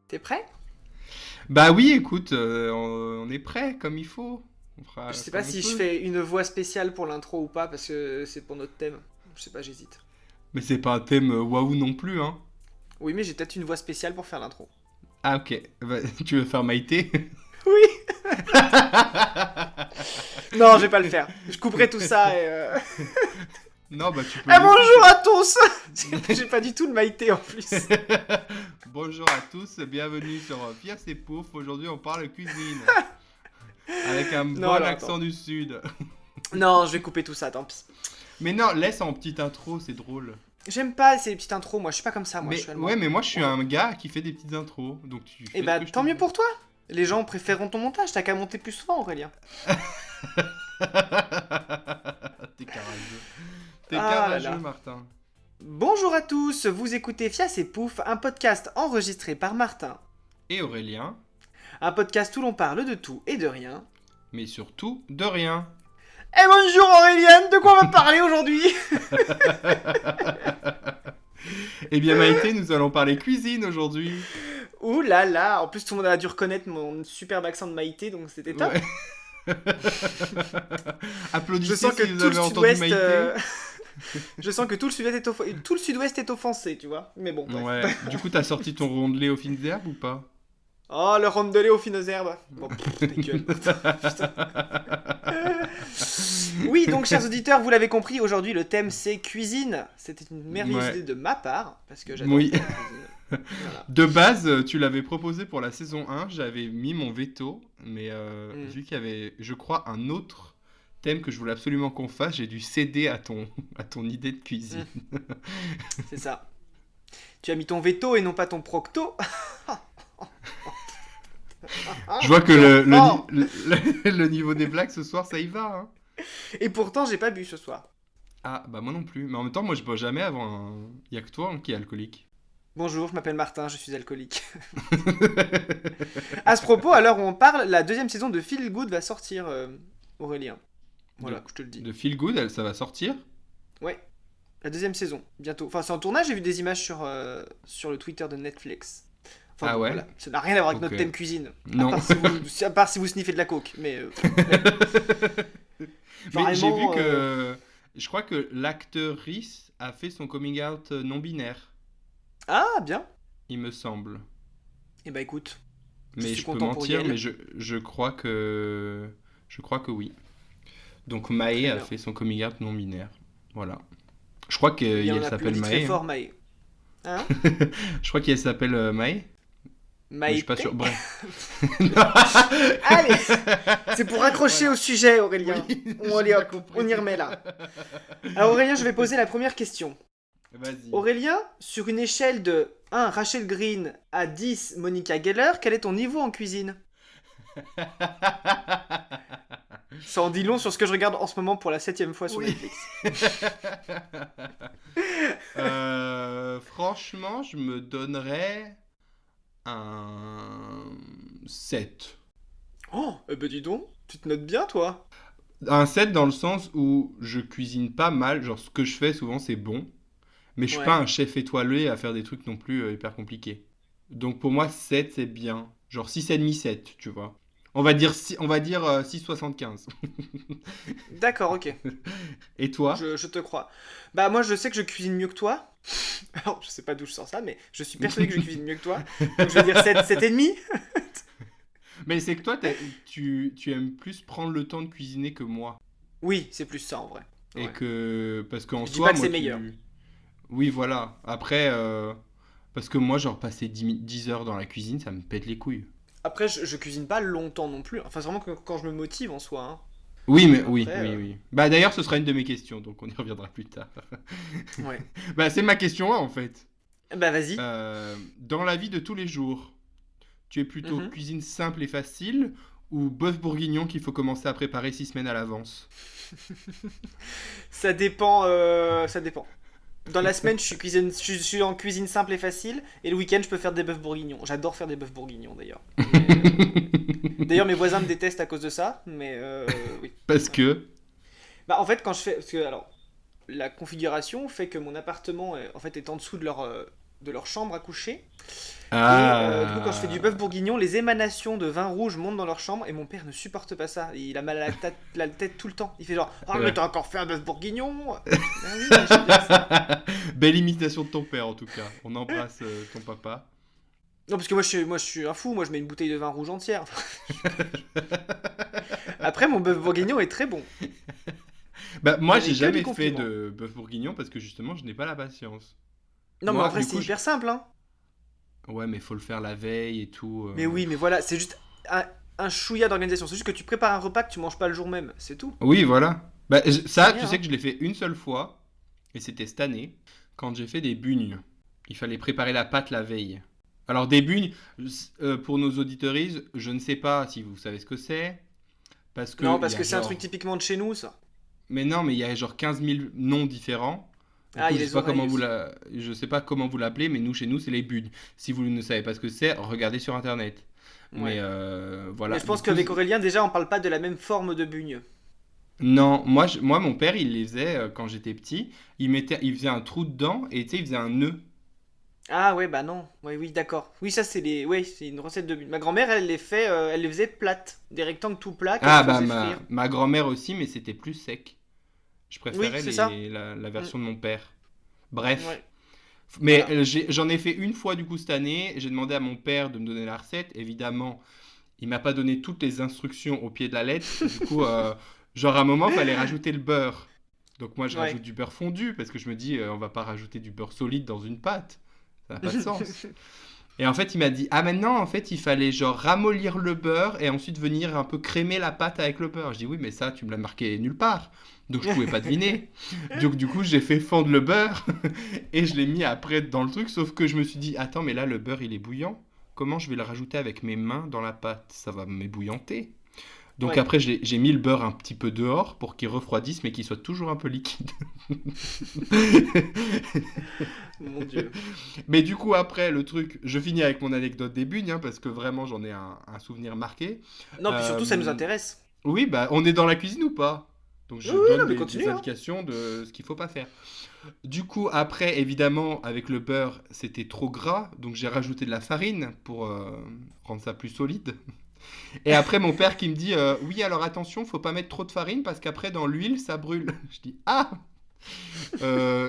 T'es prêt? Bah oui, écoute, on est prêt comme il faut. On fera Je sais pas comme on si je peut. fais une voix spéciale pour l'intro ou pas, parce que c'est pour notre thème. Je sais pas, j'hésite. Mais c'est pas un thème waouh non plus, hein. Oui, mais j'ai peut-être une voix spéciale pour faire l'intro. Ah ok, bah, tu veux faire Maïté? Oui. Non, je vais pas le faire. Je couperai tout ça et... Non, bah tu peux Eh, laisser. bonjour à tous. J'ai pas du tout le maïté en plus. Bonjour à tous, bienvenue sur Pierre et Pouf. Aujourd'hui on parle cuisine. Avec un Non, bon alors accent attends. du sud. Non, je vais couper tout ça, tant pis. Mais non, laisse en petite intro, c'est drôle. J'aime pas ces petites intros, moi je suis pas comme ça, moi je Mais suis ouais, allemand. mais moi je suis Ouais. un gars qui fait des petites intros. Donc tu Et fais ce bah que je te tant mieux dis. pour toi. Les gens préféreront ton montage, t'as qu'à monter plus souvent Aurélien. T'es carageux. T'es Ah là carageux, là. Martin. Bonjour à tous, vous écoutez Fias et Pouf, un podcast enregistré par Martin. Et Aurélien, Un podcast où l'on parle de tout et de rien. mais surtout de rien. Et bonjour Aurélien, de quoi on va parler aujourd'hui? Eh bien Maïté, nous allons parler cuisine aujourd'hui. Ouh là là, en plus tout le monde a dû reconnaître mon superbe accent de Maïté, donc c'était top. Ouais. Je Applaudissez sens que si vous tout le avez entendu sud-ouest... Maïté. Je sens que tout le sud-ouest est offensé, tu vois. Mais bon, bref. Ouais. Du coup, t'as sorti ton rondelet aux fines herbes ou pas? Oh, le rondelet aux fines herbes. Bon, ta gueule. Putain. Oui, donc chers auditeurs, vous l'avez compris, aujourd'hui le thème c'est cuisine. C'était une merveilleuse Ouais. idée de ma part, parce que j'adore Oui. faire la cuisine. Voilà. De base, tu l'avais proposé pour la saison 1, j'avais mis mon veto, mais Mm. vu qu'il y avait, je crois, un autre thème que je voulais absolument qu'on fasse, j'ai dû céder à ton idée de cuisine. C'est ça. Tu as mis ton veto et non pas ton procto. Je vois que Quel fort. le niveau des blagues ce soir, ça y va, hein. Et pourtant, j'ai pas bu ce soir. Ah, bah moi non plus. Mais en même temps, moi je bois jamais avant. Il y a que toi qui est alcoolique. Bonjour, je m'appelle Martin, je suis alcoolique. À ce propos, à l'heure où on parle, la deuxième saison de Feel Good va sortir, Aurélien. Voilà, je te le dis. De Feel Good, ça va sortir. Ouais, la deuxième saison, bientôt. Enfin, c'est en tournage, j'ai vu des images sur le Twitter de Netflix. Enfin, Ah bon, ouais? voilà, ça n'a rien à voir avec Ok. notre thème cuisine. Non. À part si vous sniffez de la coke, mais... Mais j'ai vu Vraiment, que. Je crois que l'actrice a fait son coming out non-binaire, Ah, bien. il me semble. Eh bah écoute, je Mais suis je peux content pour mentir, mais Yael. je crois que. Je crois que oui. Donc Maë Très a bien. fait son coming out non-binaire. Voilà. Je crois Eh bien, qu'elle on s'appelle applaudit très Maë, hein. fort, Maë. Hein? Je crois qu'elle s'appelle Maë, mais je suis pas Maïté? sûr. Bref. Allez, c'est pour raccrocher Voilà. au sujet, Aurélien. Oui, Allez j'ai bien hop, compris. on y remet là. Alors Aurélien, je vais poser la première question. Vas-y. Aurélien, sur une échelle de 1 Rachel Green à 10 Monica Geller, quel est ton niveau en cuisine? Ça en dit long sur ce que je regarde en ce moment pour la 7ème fois sur Oui. Netflix. Franchement, je me donnerais un 7. Oh, eh ben dis donc, tu te notes bien toi. Un 7 dans le sens où je cuisine pas mal, genre ce que je fais souvent c'est bon, mais je suis pas Ouais. un chef étoilé à faire des trucs non plus hyper compliqués. Donc pour moi 7 c'est bien, genre 6,5 7, tu vois. On va dire 6,75. D'accord, ok. Et toi? Je te crois. Bah moi je sais que je cuisine mieux que toi. Alors je sais pas d'où je sors ça, mais je suis persuadé que je cuisine mieux que toi. Donc je vais dire 7, 7,5. Mais c'est que toi tu aimes plus prendre le temps de cuisiner que moi. Oui, c'est plus ça en vrai. Et Ouais. que parce qu'en Je dis pas soi que moi c'est meilleur. Oui voilà. Après parce que moi genre passer 10 heures dans la cuisine ça me pète les couilles. Après, je cuisine pas longtemps non plus. Enfin, c'est vraiment que quand je me motive en soi. Hein. Oui, mais oui, Après, oui, oui. Bah d'ailleurs, ce sera une de mes questions, donc on y reviendra plus tard. ouais. Bah c'est ma question 1 en fait. Bah vas-y. Dans la vie de tous les jours, tu es plutôt Mhm. cuisine simple et facile ou bœuf bourguignon qu'il faut commencer à préparer 6 semaines à l'avance? Ça dépend. Ça dépend. Dans la semaine, je suis en cuisine simple et facile. Et le week-end, je peux faire des bœufs bourguignons. J'adore faire des bœufs bourguignons d'ailleurs. D'ailleurs, mes voisins me détestent à cause de ça. Mais oui. Parce que... Bah en fait, quand je fais. Parce que alors, la configuration fait que mon appartement en fait, est en dessous de leur de leur chambre à coucher. Du coup, quand je fais du Ah. bœuf bourguignon, les émanations de vin rouge montent dans leur chambre et mon père ne supporte pas ça. Il a mal à la tête tout le temps. Il fait genre, ah mais Ouais. t'as encore fait un bœuf bourguignon? Ah oui, mais j'aime bien ça. Belle imitation de ton père en tout cas. On embrasse ton papa. Non, parce que moi je suis un fou, moi je mets une bouteille de vin rouge entière. Après, mon bœuf bourguignon est très bon. Bah moi Ce j'ai n'est que du jamais fait compliment. de bœuf bourguignon parce que justement je n'ai pas la patience. Non, mais en Moi vrai, du c'est coup hyper simple, hein. ouais mais faut le faire la veille et tout. Mais oui, mais voilà, c'est juste un chouïa d'organisation. C'est juste que tu prépares un repas que tu manges pas le jour même, c'est tout. Oui voilà. Bah C'est ça tu rien, sais hein. que je l'ai fait une seule fois et c'était cette année quand j'ai fait des bugnes. Il fallait préparer la pâte la veille. Alors des bugnes pour nos auditeuristes, je ne sais pas si vous savez ce que c'est parce que Non, il parce y que a c'est un truc genre typiquement de chez nous, ça. mais non mais il y a genre 15 000 noms différents. Du Ah, coup, il y a les oreilles aussi. je sais pas comment vous l'appelez, mais nous, chez nous, c'est les budes. Si vous ne savez pas ce que c'est, regardez sur Internet. Mais Ouais. Mais voilà, je du pense coup, qu'avec Aurélien, déjà, on parle pas de la même forme de bugne. non, moi, mon père, il les faisait quand j'étais petit. Il faisait un trou dedans et tu sais, il faisait un nœud. Ah ouais, bah non. Ouais, oui, d'accord. Oui, ça c'est les. Ouais, c'est une recette de bugne. Ma grand-mère, elle les faisait plates, des rectangles tout plats qu'elle Ah, bah, faisait frire. ma grand-mère aussi, mais c'était plus sec. Je Oui, préférais c'est ça. la Mm. version de mon père. Bref. Ouais, Mais voilà. j'en ai fait une fois du coup cette année. J'ai demandé à mon père de me donner la recette. Évidemment, il m'a pas donné toutes les instructions au pied de la lettre. Du coup, genre à un moment, il fallait rajouter le beurre. Donc moi, je Ouais. rajoute du beurre fondu parce que je me dis, on va pas rajouter du beurre solide dans une pâte. Ça n'a pas de sens. Et en fait, il m'a dit, ah maintenant, en fait, il fallait genre ramollir le beurre et ensuite venir un peu crémer la pâte avec le beurre. Je dis, oui, mais ça, tu me l'as marqué nulle part. Donc je pouvais pas deviner. Donc du coup, j'ai fait fondre le beurre et je l'ai mis après dans le truc. Sauf que je me suis dit, attends, mais là, le beurre, il est bouillant. Comment je vais le rajouter avec mes mains dans la pâte? Ça va m'ébouillanter. Donc Ouais, après, j'ai mis le beurre un petit peu dehors pour qu'il refroidisse, mais qu'il soit toujours un peu liquide. mon Dieu. Mais du coup, après, le truc, je finis avec mon anecdote des bugnes, hein, parce que vraiment, j'en ai un souvenir marqué. Non, puis surtout, ça nous Euh, intéresse. oui, bah, on est dans la cuisine ou pas? Donc Oui, je oui, donne non, mais des continue, hein. indications de ce qu'il faut pas faire. Du coup, après, évidemment, avec le beurre, c'était trop gras, donc j'ai rajouté de la farine pour rendre ça plus solide. Et après, mon père qui me dit, oui, alors attention, faut pas mettre trop de farine parce qu'après, dans l'huile, ça brûle. Je dis, ah,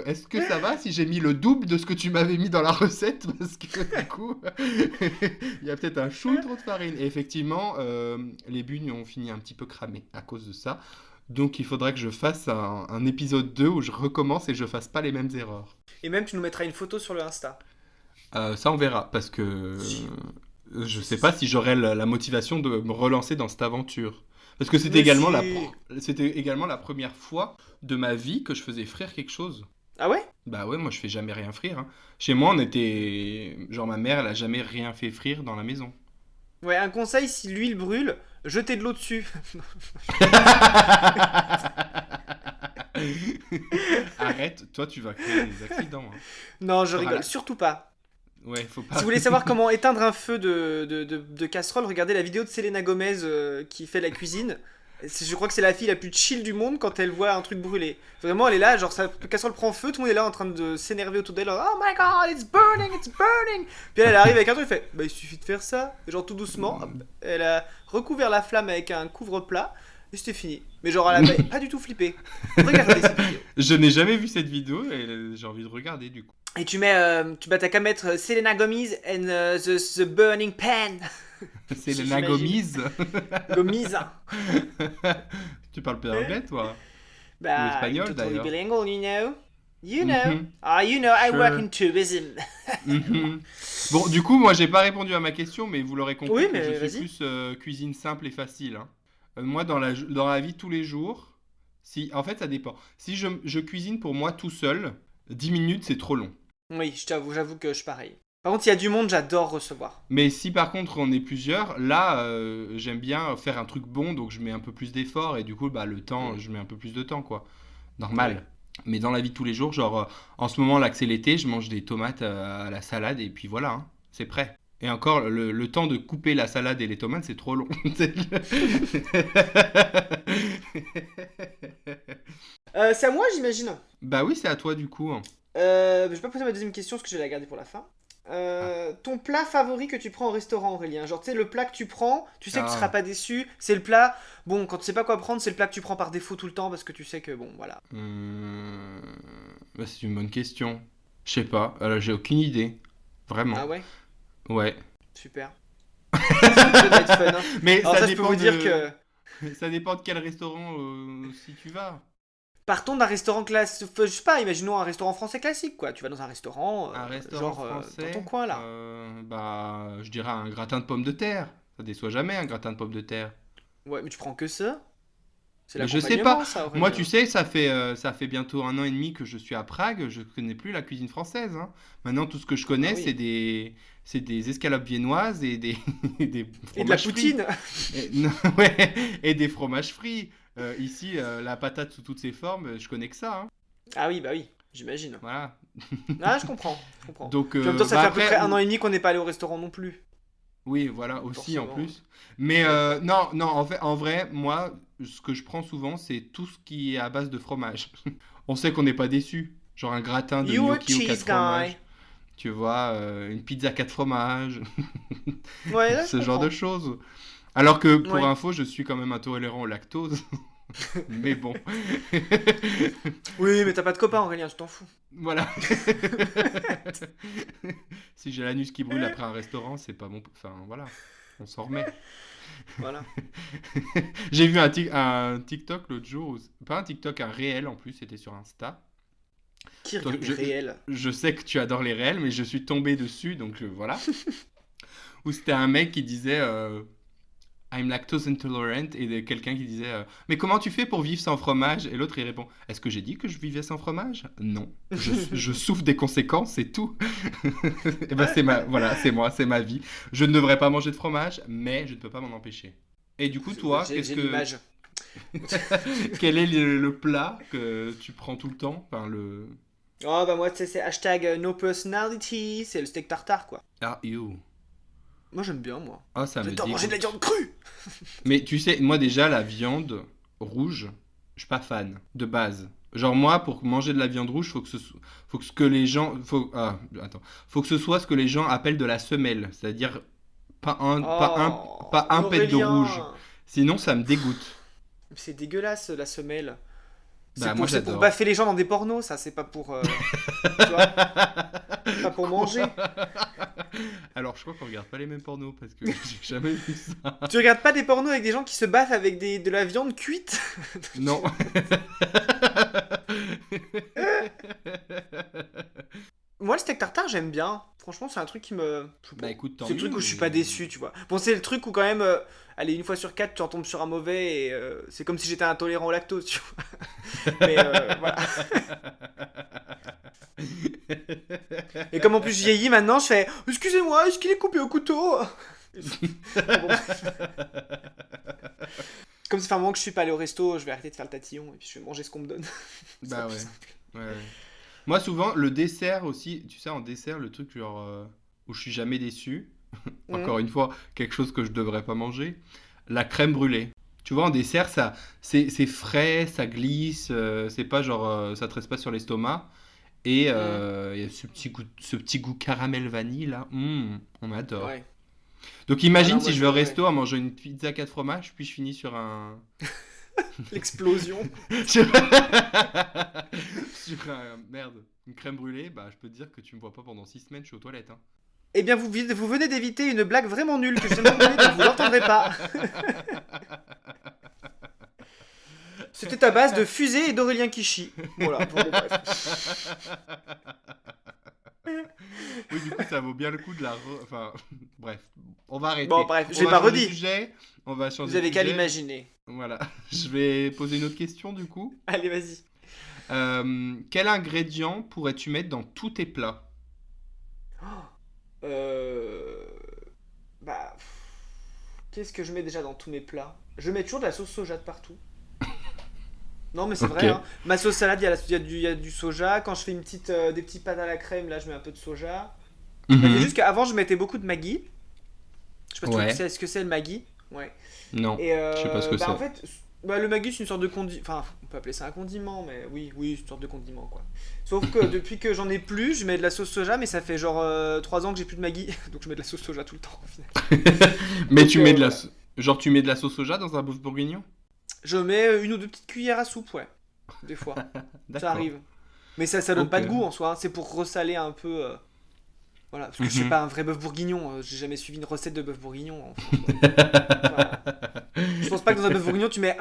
est-ce que ça va si j'ai mis le double de ce que tu m'avais mis dans la recette? Parce que du coup, il y a peut-être un chouille trop de farine. Et effectivement, les bugnes ont fini un petit peu cramées à cause de ça. Donc il faudrait que je fasse un épisode 2 où je recommence et je fasse pas les mêmes erreurs. Et même, tu nous mettras une photo sur le Insta. Ça on verra parce que Si. je sais pas si j'aurai la motivation de me relancer dans cette aventure. Parce que Mais si. c'était également la première fois de ma vie que je faisais frire quelque chose. Ah ouais? Bah ouais, moi je fais jamais rien frire, hein. Chez moi on était... Genre ma mère elle a jamais rien fait frire dans la maison. Ouais, un conseil, si l'huile brûle, jetez de l'eau dessus. Arrête, toi tu vas créer des accidents, hein. Non, je T'auras rigole, la- surtout pas. Ouais, faut Si pas... vous voulez savoir comment éteindre un feu de casserole, regardez la vidéo de Selena Gomez qui fait la cuisine. Je crois que c'est la fille la plus chill du monde quand elle voit un truc brûler. Vraiment, elle est là, genre sa casserole prend feu, tout le monde est là en train de s'énerver autour d'elle. Oh my god, it's burning, it's burning. Puis elle arrive avec un truc, elle fait, bah il suffit de faire ça. Et genre tout doucement, hop, elle a recouvert la flamme avec un couvre-plat et c'était fini. Mais genre elle avait pas du tout flippé. Regardez cette vidéo. Je n'ai jamais vu cette vidéo et j'ai envie de regarder du coup. Et t'as qu'à mettre Selena Gomez and the burning pan. C'est le J'imagine. Nagomise. Gomez. Tu parles pas anglais toi? Ou Bah, I'm espagnol totally d'ailleurs. bilingual, you know. You know. Mhm, Ah, you know, I work sure. in tourism. Mhm. Bon, du coup, moi, j'ai pas répondu à ma question, mais vous l'aurez compris Oui, que mais je suis vas-y. plus cuisine simple et facile, hein. Moi, dans la vie de tous les jours, si, en fait, ça dépend. Si je cuisine pour moi tout seul, 10 minutes, c'est trop long. Oui, j'avoue que je suis pareil. Par contre, il y a du monde, j'adore recevoir. Mais si par contre on est plusieurs, là, j'aime bien faire un truc bon, donc je mets un peu plus d'effort et du coup, bah, le temps, Mm. je mets un peu plus de temps, quoi. Ouais. Normal. Mais dans la vie de tous les jours, genre, en ce moment, là que c'est l'été, je mange des tomates à la salade et puis voilà, hein, c'est prêt. Et encore, le temps de couper la salade et les tomates, c'est trop long. C'est à moi, j'imagine. Bah oui, c'est à toi du coup, hein. Je vais pas poser ma deuxième question parce que je vais la garder pour la fin. Ah. Ton plat favori que tu prends au restaurant, Aurélien? Genre, tu sais, le plat que tu prends, tu sais que tu seras Ah. pas déçu. C'est le plat. Bon, quand tu sais pas quoi prendre, c'est le plat que tu prends par défaut tout le temps parce que tu sais que, bon, voilà. Hum, Bah, c'est une bonne question. Je sais pas. J'ai aucune idée. Ah Vraiment. ouais? Ouais. Super. Ça doit être fun, hein. Mais Alors, ça ça, je peux dépend vous dire de. que. Ça dépend de quel restaurant si tu vas. Partons d'un restaurant classique. Je sais pas, imaginons un restaurant français classique, quoi. Tu vas dans un restaurant, Un restaurant genre, dans ton français, coin là. bah, je dirais un gratin de pommes de terre. Ça déçoit jamais un gratin de pommes de terre. Ouais, mais tu prends que ça? C'est Mais je sais pas. l'accompagnement, ça, Moi, tu Aurélien. sais, ça fait bientôt 1 an et demi que je suis à Prague. Je connais plus la cuisine française, hein. Maintenant, tout ce que je Ah bah connais, oui. c'est des escalopes viennoises et des, et des Et de la fromages frits. poutine. Non, ouais, et des fromages frits. Ici, la patate sous toutes ses formes, je connais que ça, hein. Ah oui, bah oui, j'imagine. Voilà. Ah, je comprends, je comprends. Donc, Puis en même temps, ça bah fait à peu après, près 1 an et demi qu'on n'est pas allé au restaurant non plus. oui, voilà, aussi en Forcément. plus. Mais Ouais, quoi. non, non, en vrai, moi, ce que je prends souvent, c'est tout ce qui est à base de fromage. On sait qu'on n'est pas déçu. Genre un gratin de You a gnocchi aux cheese 4 guy. fromages, tu vois, une pizza 4 fromages, Ouais, là, je ce genre de comprends. choses. Alors que pour Ouais. info, je suis quand même intolérant au lactose. Mais bon, Oui, mais t'as pas de copain, Aurélien, tu t'en fous. voilà. Si j'ai l'anus qui brûle après un restaurant, c'est pas bon. Enfin, voilà, on s'en remet. Voilà. J'ai vu un TikTok l'autre jour, pas un TikTok, un réel en plus, c'était sur Insta. Qui Toi, regarde les réels? je sais que tu adores les réels, mais je suis tombé dessus, donc voilà. Où c'était un mec qui disait I'm lactose intolerant, et quelqu'un qui disait mais comment tu fais pour vivre sans fromage? Et l'autre il répond est-ce que j'ai dit que je vivais sans fromage? Non, je souffre des conséquences, c'est tout. Et ben voilà, c'est moi, c'est ma vie. Je ne devrais pas manger de fromage, mais je ne peux pas m'en empêcher. Et du coup, toi, J'ai l'image. quel est le plat que tu prends tout le temps? Enfin, le. Oh, bah moi, tu sais, c'est hashtag no personality, c'est le steak tartare, quoi. Ah, ew. Moi, j'aime bien, moi. Ah, ça me J'adore manger de la dégoûte. viande crue! Mais tu sais, moi déjà, la viande rouge, je suis pas fan, de base. Genre moi, pour manger de la viande rouge, faut que ce que les gens, attends, faut que ce soit ce que les gens appellent de la semelle, c'est-à-dire pas un, pas un, pas Oh, mais un pet de rouge. Aurélien! Sinon, ça me dégoûte. C'est dégueulasse, la semelle. Bah moi C'est pour j'adore. baffer les gens dans des pornos, ça, c'est pas pour. Tu vois? Pas pour Quoi? manger. Alors je crois qu'on regarde pas les mêmes pornos parce que j'ai jamais vu ça. Tu regardes pas des pornos avec des gens qui se baffent avec de la viande cuite? Non. Moi, le steak tartare, j'aime bien. Franchement, c'est un truc qui me. Je sais pas. Bah écoute, tant C'est le truc mieux, où je suis mais. pas déçu, tu vois. Bon, c'est le truc où, quand même, allez, une fois sur quatre, tu en tombes sur un mauvais et c'est comme si j'étais intolérant au lactose, tu vois. Mais voilà. Et comme en plus je vieillis maintenant, je fais excusez-moi, est-ce qu'il est coupé au couteau? Bon, comme ça fait un moment que je suis pas allé au resto, je vais arrêter de faire le tatillon et puis je vais manger ce qu'on me donne. Ce sera Bah plus ouais. simple. Ouais, ouais. Moi, souvent, le dessert aussi, tu sais, en dessert, le truc genre où je suis jamais déçu, Mhm. encore une fois, quelque chose que je devrais pas manger, la crème brûlée. Tu vois, en dessert, c'est frais, ça glisse, c'est pas genre, ça te reste pas sur l'estomac. Et Mhm. il y a ce petit goût caramel vanille là, on adore. Ouais. Donc Ah imagine non, si moi je je. vais au Ouais. resto à manger une pizza 4 fromages, puis je finis sur un, L'explosion. sur, merde, une crème brûlée, bah je peux te dire que tu me vois pas pendant 6 semaines, je suis aux toilettes, hein. Eh bien, vous venez d'éviter une blague vraiment nulle que je viens de donner, donc vous l'entendrez pas. C'était à base de fusée et d'Aurélien Kishi. Voilà, bon, bref. Oui, du coup, ça vaut bien le coup de Enfin, bref, on va Bon, arrêter. bref, je On l'ai va pas changer de redit. sujet. On va Vous changer de avez qu'à sujet. l'imaginer. Voilà. Je vais poser une autre question, du coup. Allez, vas-y. Quel ingrédient pourrais-tu mettre dans tous tes plats? Euh... Bah... Qu'est-ce que je mets déjà dans tous mes plats? Je mets toujours de la sauce soja de partout. Non, mais c'est Ok. vrai, hein. Ma sauce salade, il y a du soja. Quand je fais des petites pâtes à la crème, là, je mets un peu de soja. Bah, c'est Mhm. juste qu'avant, je mettais beaucoup de Maggi. Je sais pas si tu Ouais. sais ce que c'est le Maggi. Ouais. Non. Et Je sais pas ce que bah, en c'est. fait, Bah, le Maggi, c'est une sorte de condiment. Enfin, on peut appeler ça un condiment, mais oui, oui, c'est une sorte de condiment, quoi. Sauf que depuis que j'en ai plus, je mets de la sauce soja, mais ça fait genre 3 ans que j'ai plus de Maggi, donc je mets de la sauce soja tout le temps, au final. Mais Donc, tu mets voilà. genre tu mets de la sauce soja dans un bœuf bourguignon? Je mets une ou deux petites cuillères à soupe, ouais, des fois. Ça D'accord. arrive. Mais ça donne Ok. pas de goût en soi, hein. C'est pour ressaler un peu. Voilà, parce que je suis Mhm. pas un vrai bœuf bourguignon, j'ai jamais suivi une recette de bœuf bourguignon en soi. Voilà. Je pense pas que dans un bœuf bourguignon tu mets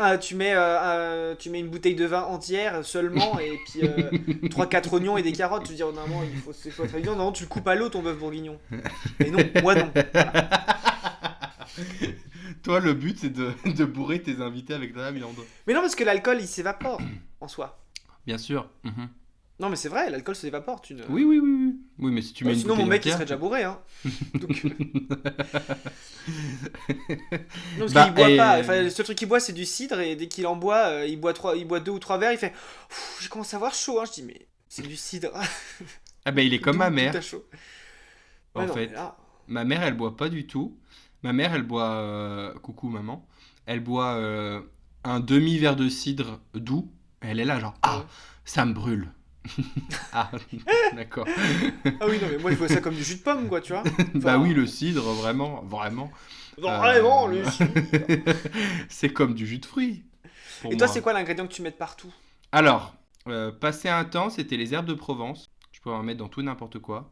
une bouteille de vin entière seulement et puis 3-4 oignons et des carottes. Je veux dire, normalement faut être évident, non, tu le coupes à l'eau ton bœuf bourguignon. Mais non, moi non. Voilà. Toi, le but, c'est de bourrer tes invités avec de la viande. Mais non, parce que l'alcool il s'évapore en soi. Bien sûr. Mhm. Non, mais c'est vrai, l'alcool s'évapore. Oui, oui, oui, oui. Oui, mais si tu mets une Sinon, mon bouteille mec il entière. serait déjà bourré, hein. Donc, non, parce qu'il Bah, boit pas. Enfin, le seul truc qu'il boit, c'est du cidre et dès qu'il en boit, il boit 2 ou 3 verres. Il fait, je commence à avoir chaud, hein. Je dis, mais c'est du cidre. ah bah, il est comme ma D'où mère, t'as chaud? en Ouais, non, mais fait. là. Ma mère, elle boit pas du tout. Ma mère, elle boit. Coucou, maman. Elle boit un demi-verre de cidre doux. Elle est là, genre, ah, Ouais. ça me brûle. Ah, d'accord. Ah oui, non, mais moi je vois ça comme du jus de pomme, quoi, tu vois. Bah oui, Enfin, le cidre, vraiment, vraiment. vraiment, euh, le cidre. c'est comme du jus de fruits, pour Et toi, c'est moi. quoi l'ingrédient que tu mets de partout? Alors, passé un temps, c'était les herbes de Provence. Je peux en mettre dans tout et n'importe quoi.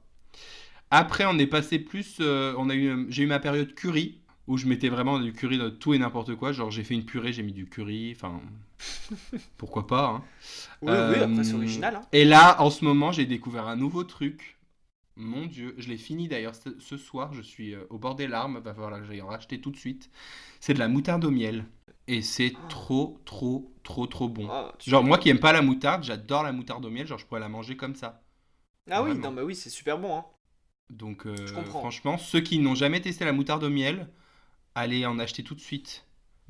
Après, on est passé plus. J'ai eu ma période curry, où je mettais vraiment du curry dans tout et n'importe quoi. Genre, j'ai fait une purée, j'ai mis du curry. Enfin, pourquoi pas, hein. Oui, oui, après c'est original, hein. Et là, en ce moment, j'ai découvert un nouveau truc. Mon Dieu, je l'ai fini d'ailleurs ce soir. Je suis au bord des larmes. Va falloir que j'aille en racheter tout de suite. C'est de la moutarde au miel. Et c'est trop, trop, trop, trop bon. Ah, tu Genre, moi qui m'étonnes. aime pas la moutarde, j'adore la moutarde au miel. Genre, je pourrais la manger comme ça. Ah oui, non, Vraiment. bah oui, c'est super bon, hein. Donc, Je comprends. franchement, ceux qui n'ont jamais testé la moutarde au miel, allez en acheter tout de suite.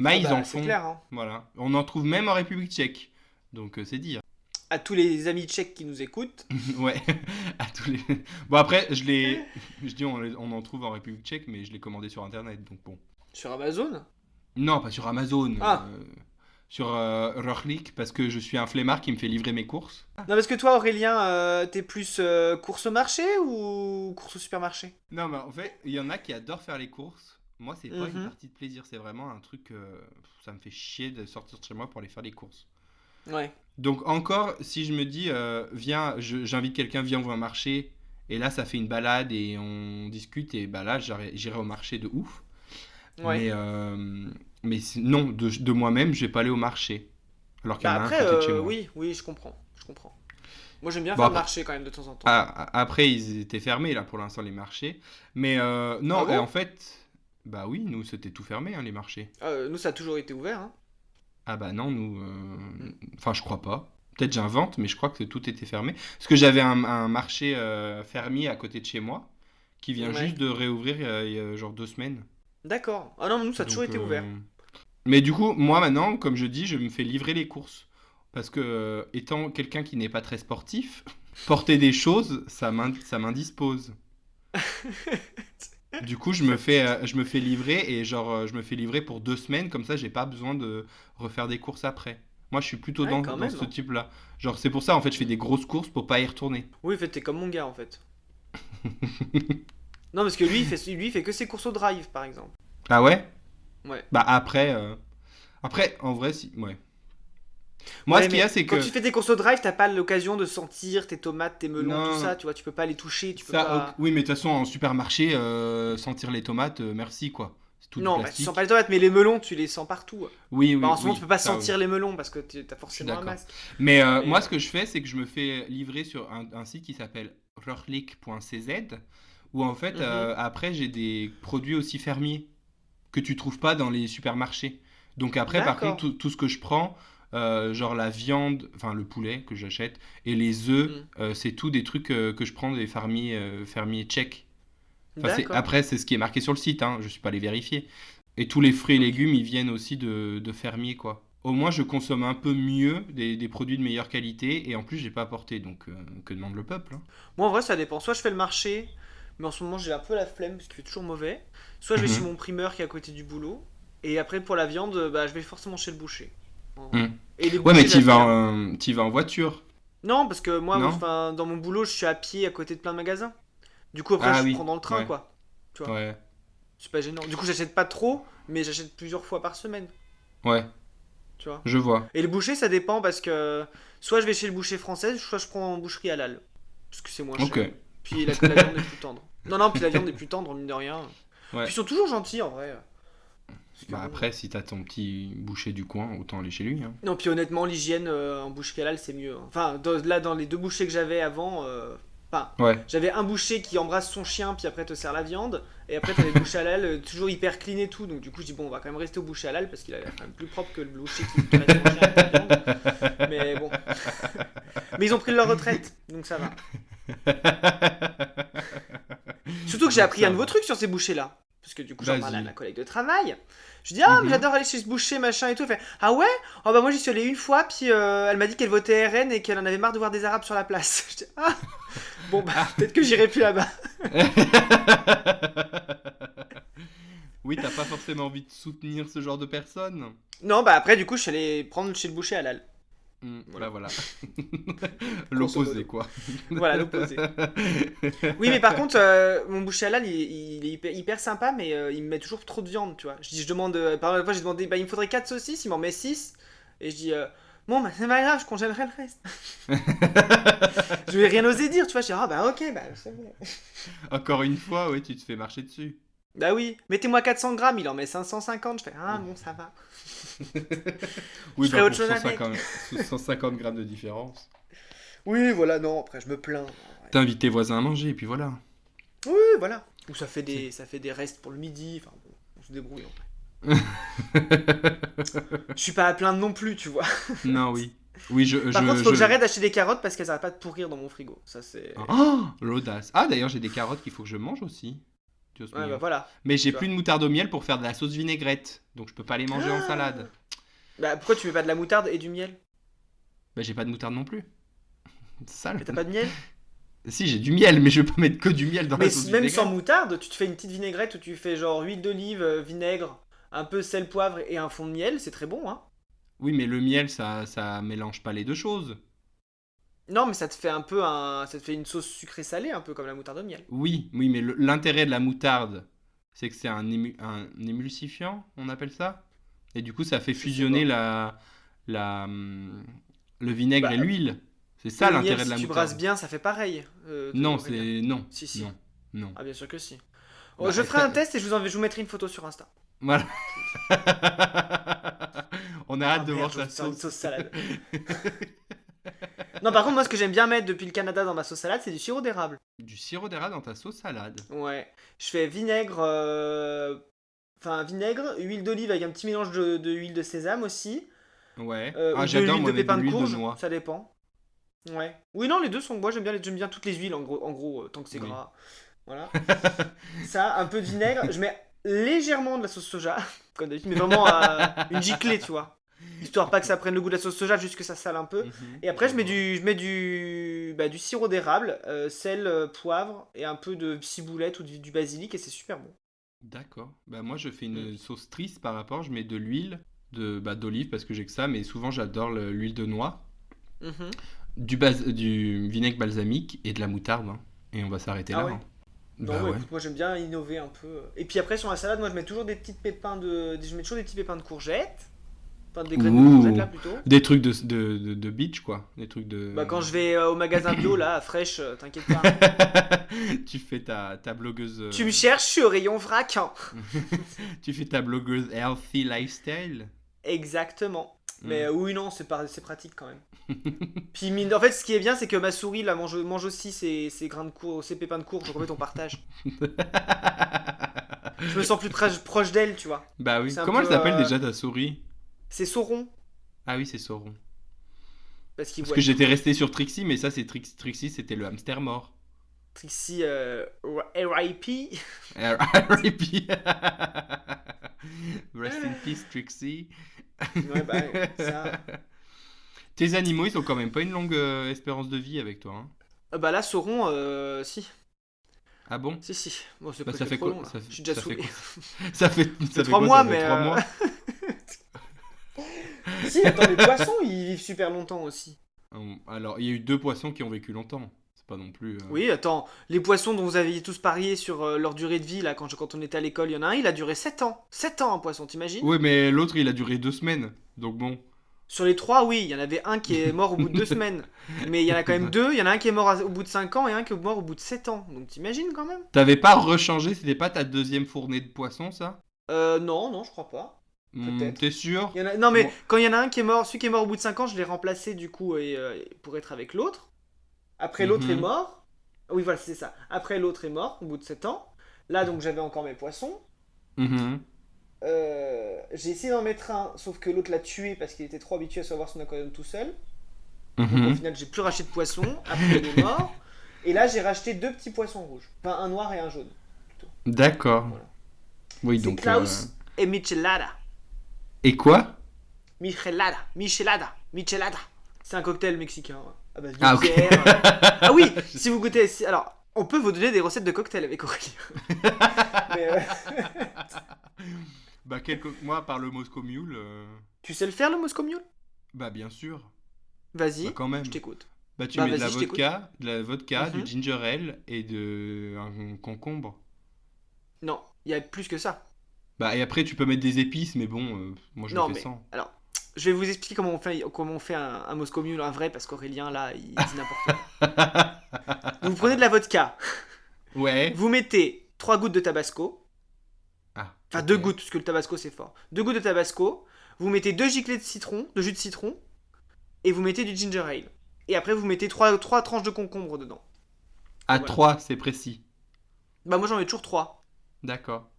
Ah Mais ils en bah c'est font. clair, hein. Voilà. On en trouve même en République tchèque. Donc, c'est dire. À tous les amis tchèques qui nous écoutent. Ouais. À tous les... Bon, après, je dis on en trouve en République tchèque, mais je l'ai commandé sur Internet. Donc, bon. Sur Amazon? Non, pas sur Amazon. Ah! Sur Rochlik, parce que je suis un flemmard qui me fait livrer mes courses. Non, parce que toi, Aurélien, t'es plus course au marché ou course au supermarché? Non, mais en fait, il y en a qui adorent faire les courses. Moi, c'est pas une Mhm. partie de plaisir, c'est vraiment un truc. Ça me fait chier de sortir de chez moi pour aller faire les courses. Ouais. Donc, encore, si je me dis, viens, j'invite quelqu'un, viens, on va au marché, et là, ça fait une balade et on discute, et bah là, j'irai au marché de ouf. Ouais. Mais, non, de moi-même, je vais pas aller au marché. Alors qu'il y Bah en a un à après, côté de chez moi. oui, oui, je comprends. Je comprends. Moi, j'aime bien Bon, faire le après, marché quand même de temps en temps. après, ils étaient fermés, là, pour l'instant, les marchés. Mais Ah non, et en bon? fait, bah oui, nous, c'était tout fermé, hein, les marchés. Nous, ça a toujours été ouvert, hein. Ah bah non, nous... Mm. Enfin, je crois pas. Peut-être j'invente, mais je crois que tout était fermé. Parce que j'avais un marché fermier à côté de chez moi, qui vient Ouais. juste de réouvrir il y a genre 2 semaines. D'accord. Ah non, nous, ça a toujours Donc, été ouvert. mais du coup, moi maintenant, comme je dis, je me fais livrer les courses. Parce que, étant quelqu'un qui n'est pas très sportif, porter des choses, ça m'indispose. Du coup, je me fais livrer et genre, je me fais livrer pour 2 semaines, comme ça, j'ai pas besoin de refaire des courses après. Moi, je suis plutôt Ouais, quand dans même, ce hein. type-là. Genre, c'est pour ça, en fait, je fais des grosses courses pour pas y retourner. Oui, en fait, t'es comme mon gars, en fait. Non, parce que lui, il fait que ses courses au drive, par exemple. Ah ouais? Ouais. Bah après, après, en vrai, si, ouais. Moi, Ouais, ce qu'il y a, mais c'est quand que, tu fais tes courses au drive, t'as pas l'occasion de sentir tes tomates, tes melons, tout ça, non, tu vois, tu peux pas les toucher, tu peux ça, ok, pas... oui, mais de toute façon, en supermarché, sentir les tomates, merci, quoi. C'est tout du Non, bah tu sens pas plastique. les tomates, mais les melons, tu les sens partout. Oui, Bah oui, en ce moment, tu oui, peux pas ça, oui. sentir les melons parce que t'as Je suis forcément un d'accord. masque. Mais Mais moi, ce que je fais, c'est que je me fais livrer sur un site qui s'appelle rochlik.cz, où en fait, mhm. après, j'ai des produits aussi fermiers que tu trouves pas dans les supermarchés. Donc après, par contre, D'accord. tout ce que je prends, genre la viande, enfin le poulet que j'achète, et les œufs, Mm. c'est tout des trucs que je prends des fermiers tchèques. Enfin, D'accord. après, c'est ce qui est marqué sur le site, hein, je suis pas allé vérifier. Et tous les fruits et Ok. légumes, ils viennent aussi de fermiers, quoi. Au moins, je consomme un peu mieux des produits de meilleure qualité, et en plus, j'ai pas apporté, donc que demande le peuple, hein. Moi, en vrai, ça dépend. Soit je fais le marché, mais en ce moment, j'ai un peu la flemme parce qu'il fait toujours mauvais. Soit je vais chez Mhm. mon primeur qui est à côté du boulot. Et après, pour la viande, bah, je vais forcément chez le boucher. En vrai. Hmm. Et les Ouais, mais bouchées, j'admire. t'y vas en voiture, Non, parce que moi, non? enfin, dans mon boulot, je suis à pied à côté de plein de magasins. Du coup, après, Ah je prends oui, dans le train, ouais, quoi. Tu vois, ouais, c'est pas gênant. Du coup, j'achète pas trop, mais j'achète plusieurs fois par semaine. ouais, Tu vois. je vois. Et le boucher, ça dépend parce que soit je vais chez le boucher français, soit je prends en boucherie halal. Parce que c'est moins Ok, cher. Puis la viande est plus tendre. Non, non, puis la viande est plus tendre, mine de rien. ouais. Puis ils sont toujours gentils, en vrai. Parce que Bah bon. après, si t'as ton petit boucher du coin, autant aller chez lui, hein. Non, puis honnêtement, l'hygiène en boucherie halal, c'est mieux. Enfin, là, dans les deux bouchers que j'avais avant, enfin, Ouais. j'avais un boucher qui embrasse son chien, puis après te sert la viande. Et après, t'as les bouchers halal, toujours hyper clean et tout. Donc, du coup, je dis, bon, on va quand même rester au boucher halal parce qu'il a l'air quand même plus propre que le boucher qui caresse son chien avec la viande. Mais bon. Mais ils ont pris leur retraite, donc ça va. Surtout que j'ai Donc appris un ça nouveau va. truc sur ces bouchers-là. Parce que du coup, j'en parlais à Vas-y. ma collègue de travail. Je dis, ah, mais Mhm. j'adore aller chez ce boucher, machin et tout. Elle fait, ah ouais? Oh bah moi j'y suis allée une fois, puis elle m'a dit qu'elle votait RN et qu'elle en avait marre de voir des Arabes sur la place. Je dis, ah, bon bah Ah. peut-être que j'irai plus là-bas. Oui, t'as pas forcément envie de soutenir ce genre de personnes. Non, bah après, du coup, je suis allé prendre chez le boucher halal. Bah Voilà, voilà. grosso L'opposé, modo. quoi. Voilà, l'opposé. Oui, mais par contre, mon boucher halal, il est hyper sympa, mais il me met toujours trop de viande, tu vois. Je demande, par exemple, j'ai demandé, bah, il me faudrait 4 saucisses, il m'en met 6. Et je dis, bon, bah, c'est pas grave, je congèlerai le reste. Je vais rien oser dire, tu vois. Je dis, ah, bah, ok, bah, c'est bon. Encore une fois, oui, tu te fais marcher dessus. Bah oui, mettez-moi 400 grammes, il en met 550. Je fais, ah, bon, ça va. Oui, Je bah ferai autre pour chose avec. 150 grammes de différence. Oui, voilà, non, après, je me plains. Ouais. T'invites tes voisins à manger, et puis voilà. Oui, voilà. Ou C'est- ça fait des restes pour le midi. Enfin, bon, on se débrouille, en vrai. Je suis pas à plaindre non plus, tu vois. Non, oui. Oui, Par contre, il faut que j'arrête d'acheter des carottes parce qu'elles arrêtent pas de pourrir dans mon frigo. Ça, c'est. Oh, l'audace. Ah, d'ailleurs, j'ai des carottes qu'il faut que je mange aussi. Dios Ouais, bah mio. voilà. Mais j'ai Tu plus vois. de moutarde au miel pour faire de la sauce vinaigrette. Donc je peux pas les manger en salade. Bah pourquoi tu mets pas de la moutarde et du miel? Bah, j'ai pas de moutarde non plus. C'est sale. Et t'as pas de miel? Si, j'ai du miel, mais je vais pas mettre que du miel dans Mais la sauce même sans vinaigrette. moutarde, tu te fais une petite vinaigrette où tu fais genre huile d'olive, vinaigre, un peu sel, poivre et un fond de miel, c'est très bon, hein. Oui, mais le miel, ça mélange pas les deux choses. Non, mais ça te fait un peu ça te fait une sauce sucrée-salée, un peu comme la moutarde au miel. Oui, oui, mais l'intérêt de la moutarde, c'est que c'est un émulsifiant, on appelle ça. Et du coup, ça fait Je sais fusionner pas. la, le vinaigre et Bah, l'huile. C'est ça le miel, l'intérêt de si la tu brasses moutarde. bien, ça fait pareil, Non, Aurélien. c'est... Non, Si, si. non, non. Ah, bien sûr que si. Oh, Bah, je ferai un test et je vous mettrai une photo sur Insta. Voilà. Je vous le dis. On a Ah hâte de merde, voir je vais ta faire une sauce. sauce salade. Non, par contre, moi, ce que j'aime bien mettre depuis le Canada dans ma sauce salade, c'est du sirop d'érable. Du sirop d'érable dans ta sauce salade. Ouais. Je fais vinaigre, enfin vinaigre, huile d'olive avec un petit mélange de huile de sésame aussi, Ouais. Ah, ou de j'adore, l'huile de moi, mettre de pépins de l'huile de courge, noix. ça dépend. Ouais. Oui, non, les deux sont. Moi, j'aime bien toutes les huiles, en gros, tant que c'est Oui. gras. Voilà. Ça, un peu de vinaigre. Je mets légèrement de la sauce soja, comme d'habitude, mais vraiment une giclée, tu vois. Histoire pas que ça prenne le goût de la sauce soja, juste que ça sale un peu. Mhm, Et après, je vois. je mets du sirop d'érable, sel, poivre et un peu de ciboulette ou du basilic, et c'est super bon. D'accord. Bah, moi, je fais Mm. une sauce triste par rapport. Je mets de l'huile d'olive parce que j'ai que ça, mais souvent, j'adore l'huile de noix, Mhm. du vinaigre balsamique et de la moutarde, hein. Et on va s'arrêter Ah là, ouais. hein. Non, Bah bah ouais. écoute, moi j'aime bien innover un peu. Et puis après, sur la salade, moi je mets toujours des petites pépins de. Je mets toujours des petits pépins de courgettes. Enfin, des graines de courgettes là Ouh. plutôt. Des trucs de beach, quoi. Des trucs de... Bah, quand je vais au magasin bio là, à fraîche, t'inquiète pas. Tu fais ta blogueuse... Tu me cherches, je suis au rayon vrac, hein. Tu fais ta blogueuse healthy lifestyle. Exactement. Mais Mm. oui, non, c'est pratique quand même. Puis en fait, ce qui est bien, c'est que ma souris là mange aussi ses grains de courge, ses pépins de courge, donc en fait on partage. Je me sens plus proche d'elle, tu vois. Bah oui. C'est un Comment elle peu. s'appelle déjà ta souris? C'est Sauron, Ah oui, c'est Sauron. parce qu'il Parce voit que tout. j'étais resté sur Trixie, mais ça, c'est Trixie, c'était le hamster mort. Trixie RIP. R.I.P. Rest in peace, Trixie. Ouais, bah, ouais, ça. Tes animaux, ils ont quand même pas une longue espérance de vie avec toi, hein. Bah là, Sauron, si. Ah bon? Si, si. Bon, c'est Bah, ça presque fait trop quoi? long là. Je suis déjà Ça fait saoulé. quoi? Ça fait C'est quoi? 3 mois, Ça fait mais. 3 mois? Si, attends, les poissons, ils vivent super longtemps aussi. Alors, il y a eu 2 poissons qui ont vécu longtemps. C'est pas non plus. Oui, attends, les poissons dont vous aviez tous parié sur leur durée de vie, là, quand on était à l'école, il y en a un, il a duré 7 ans. 7 ans, un poisson, t'imagines? Oui, mais l'autre, il a duré 2 semaines. Donc bon. Sur les trois, oui, il y en avait un qui est mort au bout de 2 semaines. Mais il y en a quand même deux, il y en a un qui est mort au bout de 5 ans et un qui est mort au bout de 7 ans. Donc t'imagines quand même? T'avais pas rechangé, c'était pas ta deuxième fournée de poissons, ça? Non, non, je crois pas. Peut-être. T'es sûr? Non, mais Moi- quand il y en a un qui est mort, celui qui est mort au bout de 5 ans, je l'ai remplacé du coup pour être avec l'autre. Après, l'autre est Mhm, mort. Oui, voilà, c'est ça. Après, l'autre est mort au bout de 7 ans. Là, donc, j'avais encore mes poissons. mhm, J'ai essayé d'en mettre un, sauf que l'autre l'a tué parce qu'il était trop habitué à savoir son aquarium tout seul. Donc, au mhm. final, j'ai plus racheté de poissons. Après, il est mort. Et là, j'ai racheté deux petits poissons rouges. Enfin, un noir et un jaune, plutôt. D'accord. Voilà. Oui, C'est donc. Klaus et Michelada. Et quoi? Michelada. C'est un cocktail mexicain, ouais, à base de Ah, ok. bière. Ah oui, si vous goûtez. Alors, on peut vous donner des recettes de cocktails avec Aurélie. Mais, Bah, moi, par le Moscow Mule, tu sais le faire, le Moscow Mule? bah, bien sûr. Bah, Vas-y, quand je même. t'écoute. Bah, tu Bah, mets vas-y, je t'écoute. de la vodka, du Mhm. ginger ale et un concombre. Non, il y a plus que ça. Bah, et après, tu peux mettre des épices, mais bon, moi, je le Non, fais mais sans. alors, je vais vous expliquer comment on fait un Moscow Mule, un vrai, parce qu'Aurélien, là, il dit n'importe quoi. Donc, vous prenez de la vodka, Ouais. vous mettez 3 gouttes de tabasco, Ah, enfin ok. 2 gouttes, parce que le tabasco c'est fort. 2 gouttes de tabasco, vous mettez 2 giclées de jus de citron, et vous mettez du ginger ale. Et après, vous mettez trois tranches de concombre dedans. Et À voilà. 3, c'est précis. Bah, moi, j'en mets toujours 3. D'accord.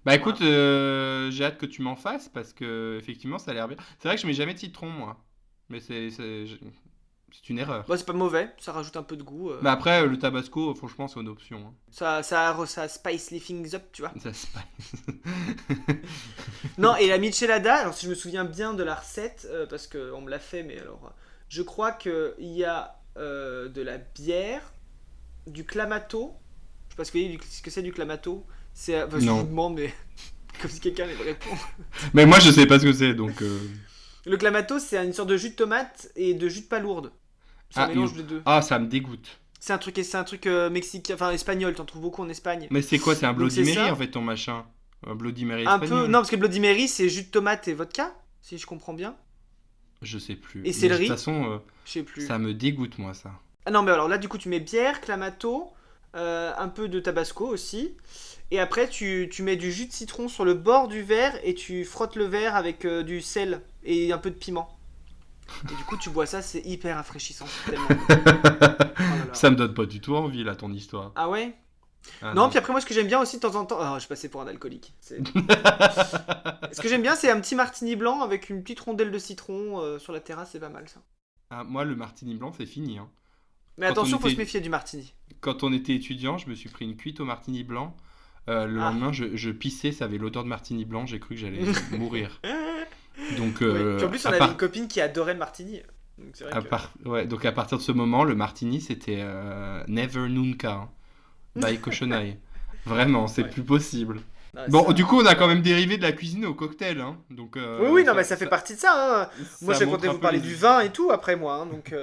Bah écoute, Voilà. j'ai hâte que tu m'en fasses parce que effectivement ça a l'air bien. C'est vrai que je mets jamais de citron moi, mais c'est une erreur. Bah, c'est pas mauvais, ça rajoute un peu de goût. Mais après le tabasco, franchement c'est une option, Ça spice les things up, tu vois. hein. Ça se passe. Non, et la michelada, alors si je me souviens bien de la recette, parce qu'on me l'a fait, mais alors, je crois qu'il y a de la bière, du clamato. Je sais pas ce que c'est du clamato. Enfin, je vous Non. demande, mais comme si quelqu'un allait me répondre. Mais moi je sais pas ce que c'est donc. Le clamato, c'est une sorte de jus de tomate et de jus de palourde. C'est un Ah, mélange des deux. ça me dégoûte. C'est un truc mexicain, enfin espagnol, t'en trouves beaucoup en Espagne. Mais c'est quoi? C'est un Donc Bloody c'est Mary en ça. fait ton machin? Un Bloody Mary Un peu. espagnol? Non, parce que Bloody Mary, c'est jus de tomate et vodka, si je comprends bien. Je sais plus. Et Mais de toute céleri, façon, je sais plus. ça me dégoûte moi ça. Ah non, mais alors là, du coup, tu mets bière, clamato, un peu de tabasco aussi. Et après, tu mets du jus de citron sur le bord du verre et tu frottes le verre avec du sel et un peu de piment. Et du coup, tu bois ça, c'est hyper rafraîchissant, c'est tellement bon. Oh là là. Ça me donne pas du tout envie là ton histoire. Ah ouais? Ah Non, non. puis après, moi, ce que j'aime bien aussi de temps en temps. Ah, je passais pour un alcoolique. Ce que j'aime bien, c'est un petit martini blanc avec une petite rondelle de citron sur la terrasse, c'est pas mal ça. Ah, moi, le martini blanc, c'est fini, hein. Mais Quand on attention, faut se était, méfier du martini. quand on était étudiant, je me suis pris une cuite au martini blanc. Le Ah. lendemain, je pissais, ça avait l'odeur de martini blanc. J'ai cru que j'allais mourir. Donc, Oui. Puis en plus, on avait une copine qui adorait le martini. Donc c'est vrai que. ouais, donc à partir de ce moment, le martini, c'était Never Nunca, hein, by Cochonaille. Vraiment, c'est Ouais. plus possible. Ah, Bon, du ça. coup, on a quand même dérivé de la cuisine au cocktail, hein. Donc, Oui, oui, non, mais ça fait partie de ça. Hein. Moi, ça j'ai montre compté un vous peu parler du vin et tout après moi. Hein, donc.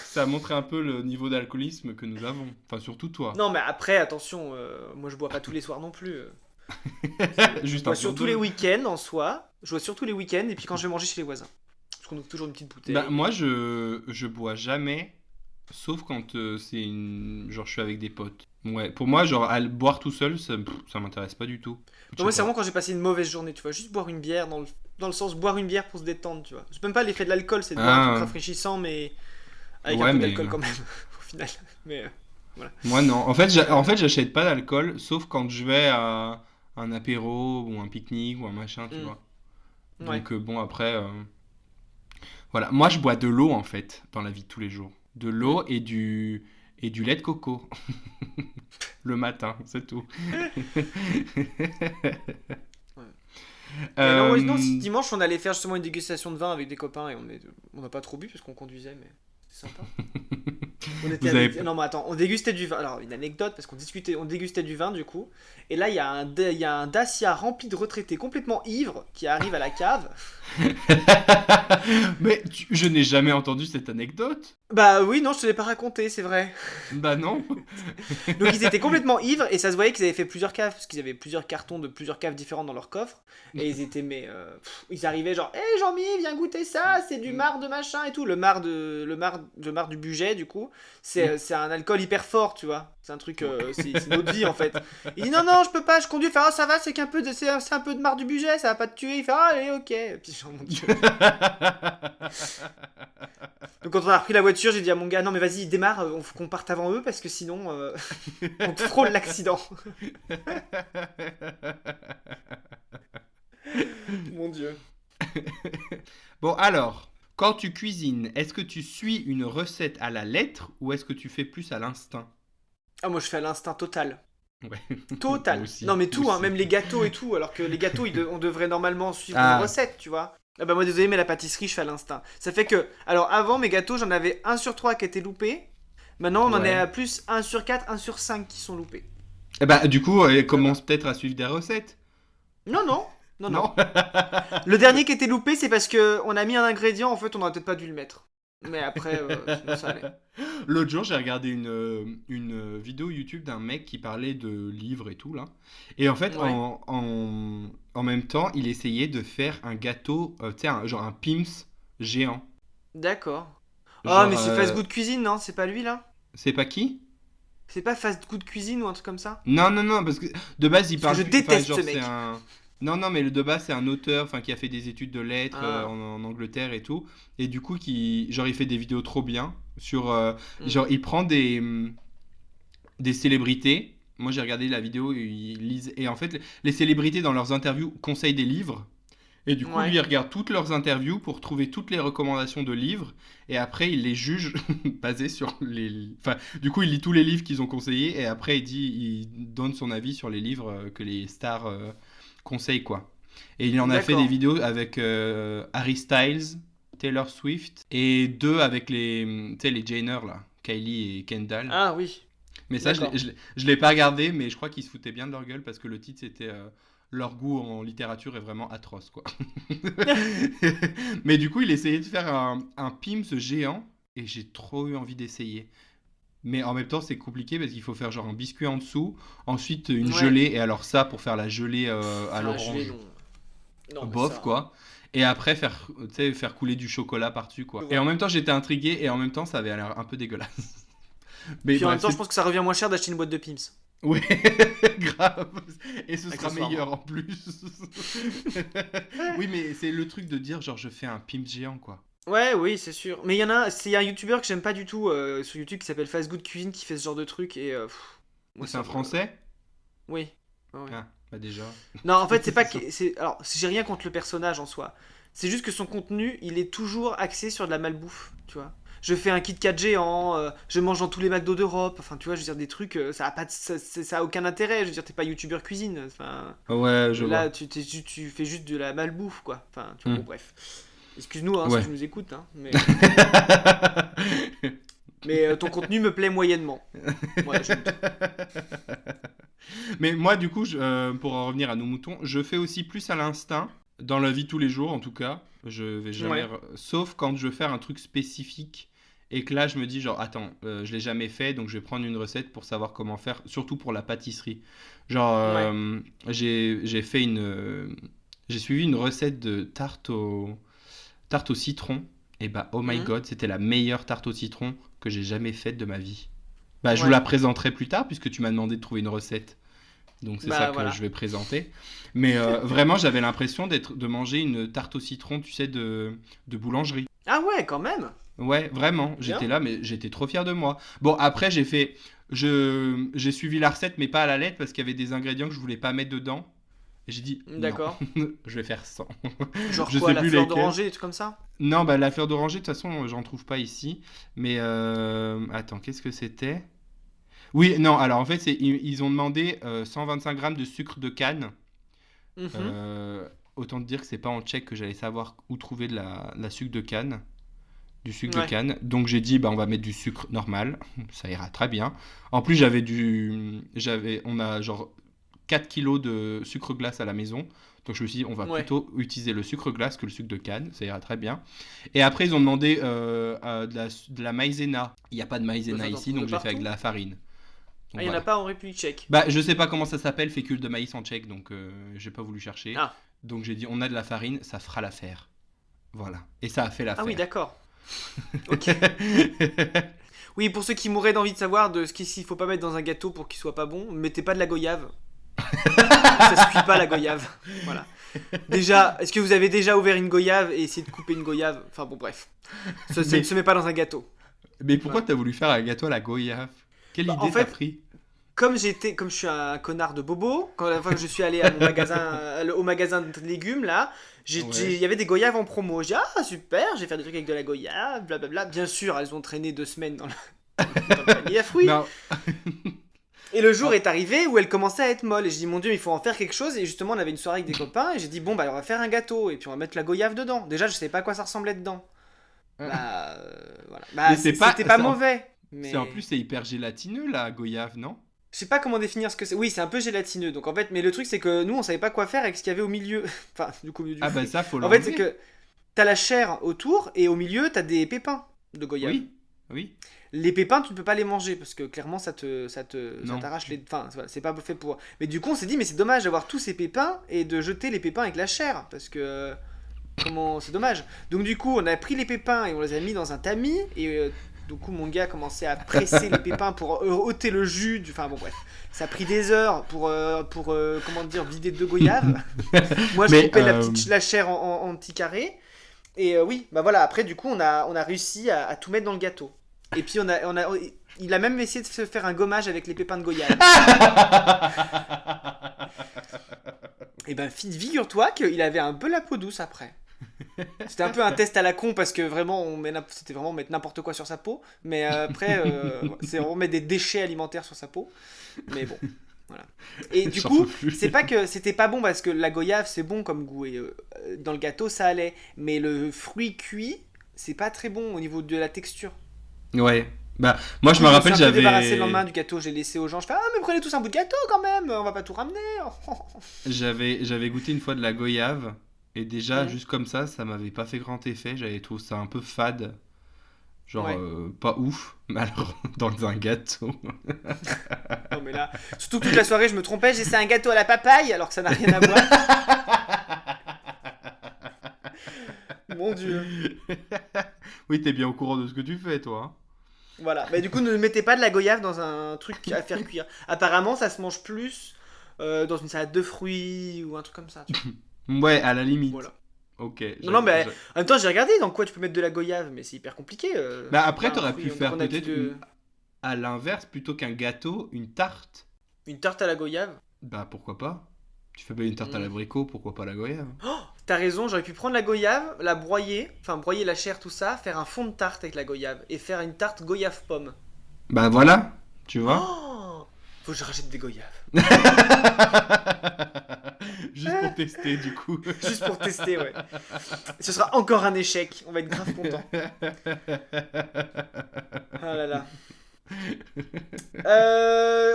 ça montre un peu le niveau d'alcoolisme que nous avons. Enfin, surtout toi. Non, mais après, attention, moi je bois pas tous les soirs non plus. Je Juste un bois sur surtout les deux. week-ends en soi. Je bois surtout les week-ends et puis quand je vais manger chez les voisins. Parce qu'on ouvre toujours une petite Bah, bouteille. moi, je bois jamais, sauf quand genre, je suis avec des potes. Ouais, pour moi, genre, boire tout seul, ça m'intéresse pas du tout. Je Non, moi, sais c'est pas. vraiment quand j'ai passé une mauvaise journée, tu vois. Juste boire une bière dans le sens boire une bière pour se détendre, tu vois. C'est même pas l'effet de l'alcool, c'est de boire un truc Ah, rafraîchissant, mais avec un ouais, peu mais d'alcool quand même, au final. Mais voilà. moi, non. En fait, j'achète pas d'alcool, sauf quand je vais à un apéro ou un pique-nique ou un machin, tu Hmm. vois. Ouais. Donc, bon, après, voilà. Moi, je bois de l'eau, en fait, dans la vie de tous les jours. De Hmm. l'eau et du lait de coco. Le matin, c'est tout. Ouais. Mais non, ouais, non, Euh, dimanche, on allait faire justement une dégustation de vin avec des copains et on n'a pas trop bu parce qu'on conduisait, mais c'était sympa. On était Vous avez... avec. Non, mais attends, on dégustait du vin. Alors, une anecdote, parce on dégustait du vin du coup. Et là, il y a un Dacia rempli de retraités complètement ivres qui arrive à la cave. Mais je n'ai jamais entendu cette anecdote. Bah oui, non, je te l'ai pas raconté, c'est vrai. Bah non. Donc, ils étaient complètement ivres et ça se voyait qu'ils avaient fait plusieurs caves, parce qu'ils avaient plusieurs cartons de plusieurs caves différentes dans leur coffre. Et ils étaient, ils arrivaient genre, hé Jean-Mi, viens goûter ça, c'est du marc de machin et tout. Le marc du budget, du coup, c'est un alcool hyper fort, tu vois. C'est un truc, c'est notre vie en fait. Il dit non, non, je peux pas, je conduis. Il fait, ah, ça va, c'est c'est un peu de marc du budget, ça va pas te tuer. Il fait, ah, allez, ok. Et puis, genre, mon Dieu. Donc, quand on a repris la voiture, j'ai dit à mon gars, non, mais vas-y, démarre, faut qu'on parte avant eux parce que sinon, on te frôle l'accident. Mon Dieu. Bon, alors, quand tu cuisines, est-ce que tu suis une recette à la lettre ou est-ce que tu fais plus à l'instinct? Ah, moi, je fais à l'instinct total. Ouais, moi Total. aussi, Non, mais moi tout, hein, aussi. même les gâteaux et tout. Alors que les gâteaux, on devrait normalement suivre une Ah, recette, tu vois. Ah bah moi désolé mais la pâtisserie je fais à l'instinct. Ça fait que, alors avant mes gâteaux j'en avais 1/3 qui était loupé. Maintenant on en est ouais. à plus 1/4, 1/5 qui sont loupés. Eh ben, du coup, Ça va. commence peut-être à suivre des recettes. Non non, non non. Non? Le dernier qui était loupé c'est parce que on a mis un ingrédient en fait on aurait peut-être pas dû le mettre. Mais après sinon ça allait. L'autre jour, j'ai regardé vidéo YouTube d'un mec qui parlait de livres et tout, là. Et en fait, Ouais. en même temps, il essayait de faire un gâteau, tu sais, genre un Pim's géant. D'accord. Ah mais Genre, c'est Fast Good Cuisine non? C'est pas lui là? c'est pas qui? C'est pas Fast Good Cuisine ou un truc comme ça? Non, non, non, parce que de base, il Parce que parle je plus. Enfin, déteste genre, ce c'est mec. un. Non, non, mais le de base, c'est un auteur enfin, qui a fait des études de lettres Ah. en Angleterre et tout. Et du coup, genre, il fait des vidéos trop bien sur. Hmm. Genre, il prend des célébrités. Moi, j'ai regardé la vidéo, ils lisent. Et en fait, les célébrités, dans leurs interviews, conseillent des livres. Et du coup, lui, Ouais. il regarde toutes leurs interviews pour trouver toutes les recommandations de livres. Et après, il les juge basés sur les. Enfin, du coup, il lit tous les livres qu'ils ont conseillés. Et après, il donne son avis sur les livres que les stars conseillent, quoi. Et il en a fait des D'accord. vidéos avec Harry Styles, Taylor Swift. Et deux avec tu sais, les Jenner, là. Kylie et Kendall. Ah oui. Mais ça, D'accord. je l'ai pas regardé, mais je crois qu'ils se foutaient bien de leur gueule parce que le titre c'était leur goût en littérature est vraiment atroce, quoi. Mais du coup, il essayait de faire un Pim's géant et j'ai trop eu envie d'essayer. Mais en même temps, c'est compliqué parce qu'il faut faire genre un biscuit en dessous, ensuite une Ouais. gelée, et alors ça, pour faire la gelée à Ah, je l'ai l'orange, non. Non mais bof, ça. quoi. Et après, tu sais, faire couler du chocolat par-dessus, Je quoi. Et en vois. même temps, j'étais intrigué, et en même temps, ça avait l'air un peu dégueulasse. Mais Puis en même bref, temps, je c'est pense que ça revient moins cher d'acheter une boîte de Pims. ouais, grave. Et ce sera Accessoirement. meilleur en plus. Oui, mais c'est le truc de dire genre je fais un pimp géant quoi. Ouais, oui, c'est sûr. Mais il y a un youtubeur que j'aime pas du tout sur YouTube qui s'appelle Fast Good Cuisine qui fait ce genre de truc et moi C'est ça un me. français? Oui. Ouais, ouais. Ah, bah déjà. Non, en fait, c'est pas C'est ça. que. Alors, j'ai rien contre le personnage en soi. C'est juste que son contenu, il est toujours axé sur de la malbouffe, tu vois. Je fais un Kit Kat géant, je mange dans tous les McDo d'Europe, enfin, tu vois, je veux dire, des trucs, ça a pas ça a aucun intérêt, je veux dire, t'es pas youtubeur cuisine, enfin, Ouais, je là, vois. tu fais juste de la malbouffe, quoi. Enfin, tu vois, bon, Hmm. bref. Excuse-nous, hein, si Ouais. tu nous écoutes, hein, mais ton contenu me plaît moyennement. Voilà, je le dis. Mais moi, du coup, pour en revenir à nos moutons, je fais aussi plus à l'instinct, dans la vie de tous les jours en tout cas. Je vais jamais. Ouais. Sauf quand je veux faire un truc spécifique et que là, je me dis, genre, attends, je l'ai jamais fait, donc je vais prendre une recette pour savoir comment faire, surtout pour la pâtisserie. Genre, Ouais. j'ai fait j'ai suivi une recette de tarte au citron. Et bah, oh my Mhm. god, c'était la meilleure tarte au citron que j'ai jamais faite de ma vie. Bah, je vous la Ouais. présenterai plus tard puisque tu m'as demandé de trouver une recette. Donc c'est ça Bah, que je voilà. vais présenter. Mais vraiment, j'avais l'impression de manger une tarte au citron, tu sais, de boulangerie. Ah ouais, quand même. Ouais, vraiment, j'étais Bien. là, mais j'étais trop fier de moi. Bon, après, j'ai suivi la recette, mais pas à la lettre parce qu'il y avait des ingrédients que je voulais pas mettre dedans. Et j'ai dit non, D'accord. je vais faire sans. Genre Je quoi, sais la plus fleur lesquels. d'oranger, des trucs comme ça? Non, bah la fleur d'oranger, de toute façon, j'en trouve pas ici. Mais attends, qu'est-ce que c'était? Oui, non, alors en fait, ils ont demandé 125 grammes de sucre de canne. Mhm. Euh, Autant te dire que c'est pas en Tchèque que j'allais savoir où trouver de la sucre de canne. du sucre de Ouais. canne. Donc j'ai dit, bah, on va mettre du sucre normal, ça ira très bien. En plus, on a genre 4 kilos de sucre glace à la maison. Donc je me suis dit, on va Ouais. plutôt utiliser le sucre glace que le sucre de canne, ça ira très bien. Et après, ils ont demandé de la maïzena. Il n'y a pas de Bah, maïzena ça t'en ici, trouves donc j'ai fait avec partout. de la farine. Ah, Donc il y en a voilà. pas en République tchèque. Bah, je sais pas comment ça s'appelle, fécule de maïs en tchèque, donc j'ai pas voulu chercher. Ah. Donc j'ai dit, on a de la farine, ça fera l'affaire. Voilà. Et ça a fait Ah oui, l'affaire. d'accord. Ok. Oui, pour ceux qui mourraient d'envie de savoir de ce qu'il faut pas mettre dans un gâteau pour qu'il soit pas bon, mettez pas de la goyave. Ça se cuit pas la goyave. Voilà. Déjà, est-ce que vous avez déjà ouvert une goyave et essayé de couper une goyave? Enfin bon, bref. Ça ne Mais, se met pas dans un gâteau. mais pourquoi Voilà. t'as voulu faire un gâteau à la goyave? Quelle Bah, en idée t'as fait, pris? comme je suis un connard de bobo, quand la fois que je suis allé à mon magasin, au magasin de légumes là, il Ouais. y avait des goyaves en promo. J'ai dit, ah super, je vais faire des trucs avec de la goyave, blablabla. Bien sûr, elles ont traîné 2 semaines dans le panier à fruits. Non. Et le jour Oh, est arrivé où elle commençait à être molle. Et j'ai dit, mon dieu, il faut en faire quelque chose. Et justement, on avait une soirée avec des copains. Et j'ai dit, bon, bah, on va faire un gâteau. Et puis, on va mettre la goyave dedans. Déjà, je savais pas à quoi ça ressemblait dedans. Bah, voilà. Bah, mais c'était pas mauvais. c'est en Mais plus c'est hyper gélatineux la goyave, non? je sais pas comment définir ce que c'est. Oui, c'est un peu gélatineux. Donc, en fait, mais le truc, c'est que nous, on savait pas quoi faire avec ce qu'il y avait au milieu. Enfin, du coup, au milieu du Ah bah fruit. ça faut En fait, c'est l'enlever. que t'as la chair autour. Et au milieu, t'as des pépins de goyave. Oui, oui, Les pépins, tu ne peux pas les manger parce que clairement ça non. t'arrache les. Enfin, voilà, c'est pas fait pour. Mais du coup, on s'est dit, mais c'est dommage d'avoir tous ces pépins et de jeter les pépins avec la chair parce que comment, c'est dommage. Donc du coup, on a pris les pépins et on les a mis dans un tamis et du coup, mon gars a commencé à presser les pépins pour ôter le jus. Enfin bon, bref, ça a pris des heures pour comment dire vider de goyave. Moi, je Mais coupais la chair en petits carrés. Et oui, bah voilà, après, du coup, on a réussi à tout mettre dans le gâteau. Et puis, il a même essayé de se faire un gommage avec les pépins de goyave. Et ben, figure-toi qu'il avait un peu la peau douce après. C'était un peu un test à la con parce que vraiment, c'était vraiment mettre n'importe quoi sur sa peau. Mais après, c'est vraiment mettre des déchets alimentaires sur sa peau. Mais bon, voilà. Et du J'en peux coup, plus. c'est pas que c'était pas bon parce que la goyave c'est bon comme goût et dans le gâteau ça allait. Mais le fruit cuit, c'est pas très bon au niveau de la texture. Ouais. Bah moi Du je coup, me je me suis rappelle un peu débarrassé le lendemain j'avais du gâteau, j'ai laissé aux gens. Je fais, ah, mais prenez tous un bout de gâteau quand même, on va pas tout ramener. j'avais goûté une fois de la goyave et déjà Mhm. juste comme ça m'avait pas fait grand effet, j'avais trouvé ça un peu fade, genre Ouais. pas ouf, mais alors dans un gâteau. Non, mais là, surtout que toute la soirée, je me trompais, j'ai fait un gâteau à la papaye alors que ça n'a rien à voir. Mon dieu. Oui, t'es bien au courant de ce que tu fais toi, hein. Voilà. Mais du coup, ne mettez pas de la goyave dans un truc à faire cuire. Apparemment, ça se mange plus dans une salade de fruits ou un truc comme ça. Tu vois. Ouais, à la limite. Voilà. Ok. Non, non, mais en même temps, j'ai regardé dans quoi tu peux mettre de la goyave, mais c'est hyper compliqué. Bah C'est après pas un t'aurais fruit pu faire qu'on a dit peut-être à l'inverse plutôt qu'un gâteau, une tarte. une tarte à la goyave. Bah pourquoi pas? Tu fais pas une tarte à Hmm. l'abricot, pourquoi pas la goyave? T'as raison, j'aurais pu prendre la goyave, la broyer, enfin broyer la chair, tout ça, faire un fond de tarte avec la goyave et faire une tarte goyave pomme. Bah voilà, tu vois. Oh, faut que je rachète des goyaves. Juste pour tester du coup. Juste pour tester, ouais. Ce sera encore un échec, on va être grave content. Ah là là.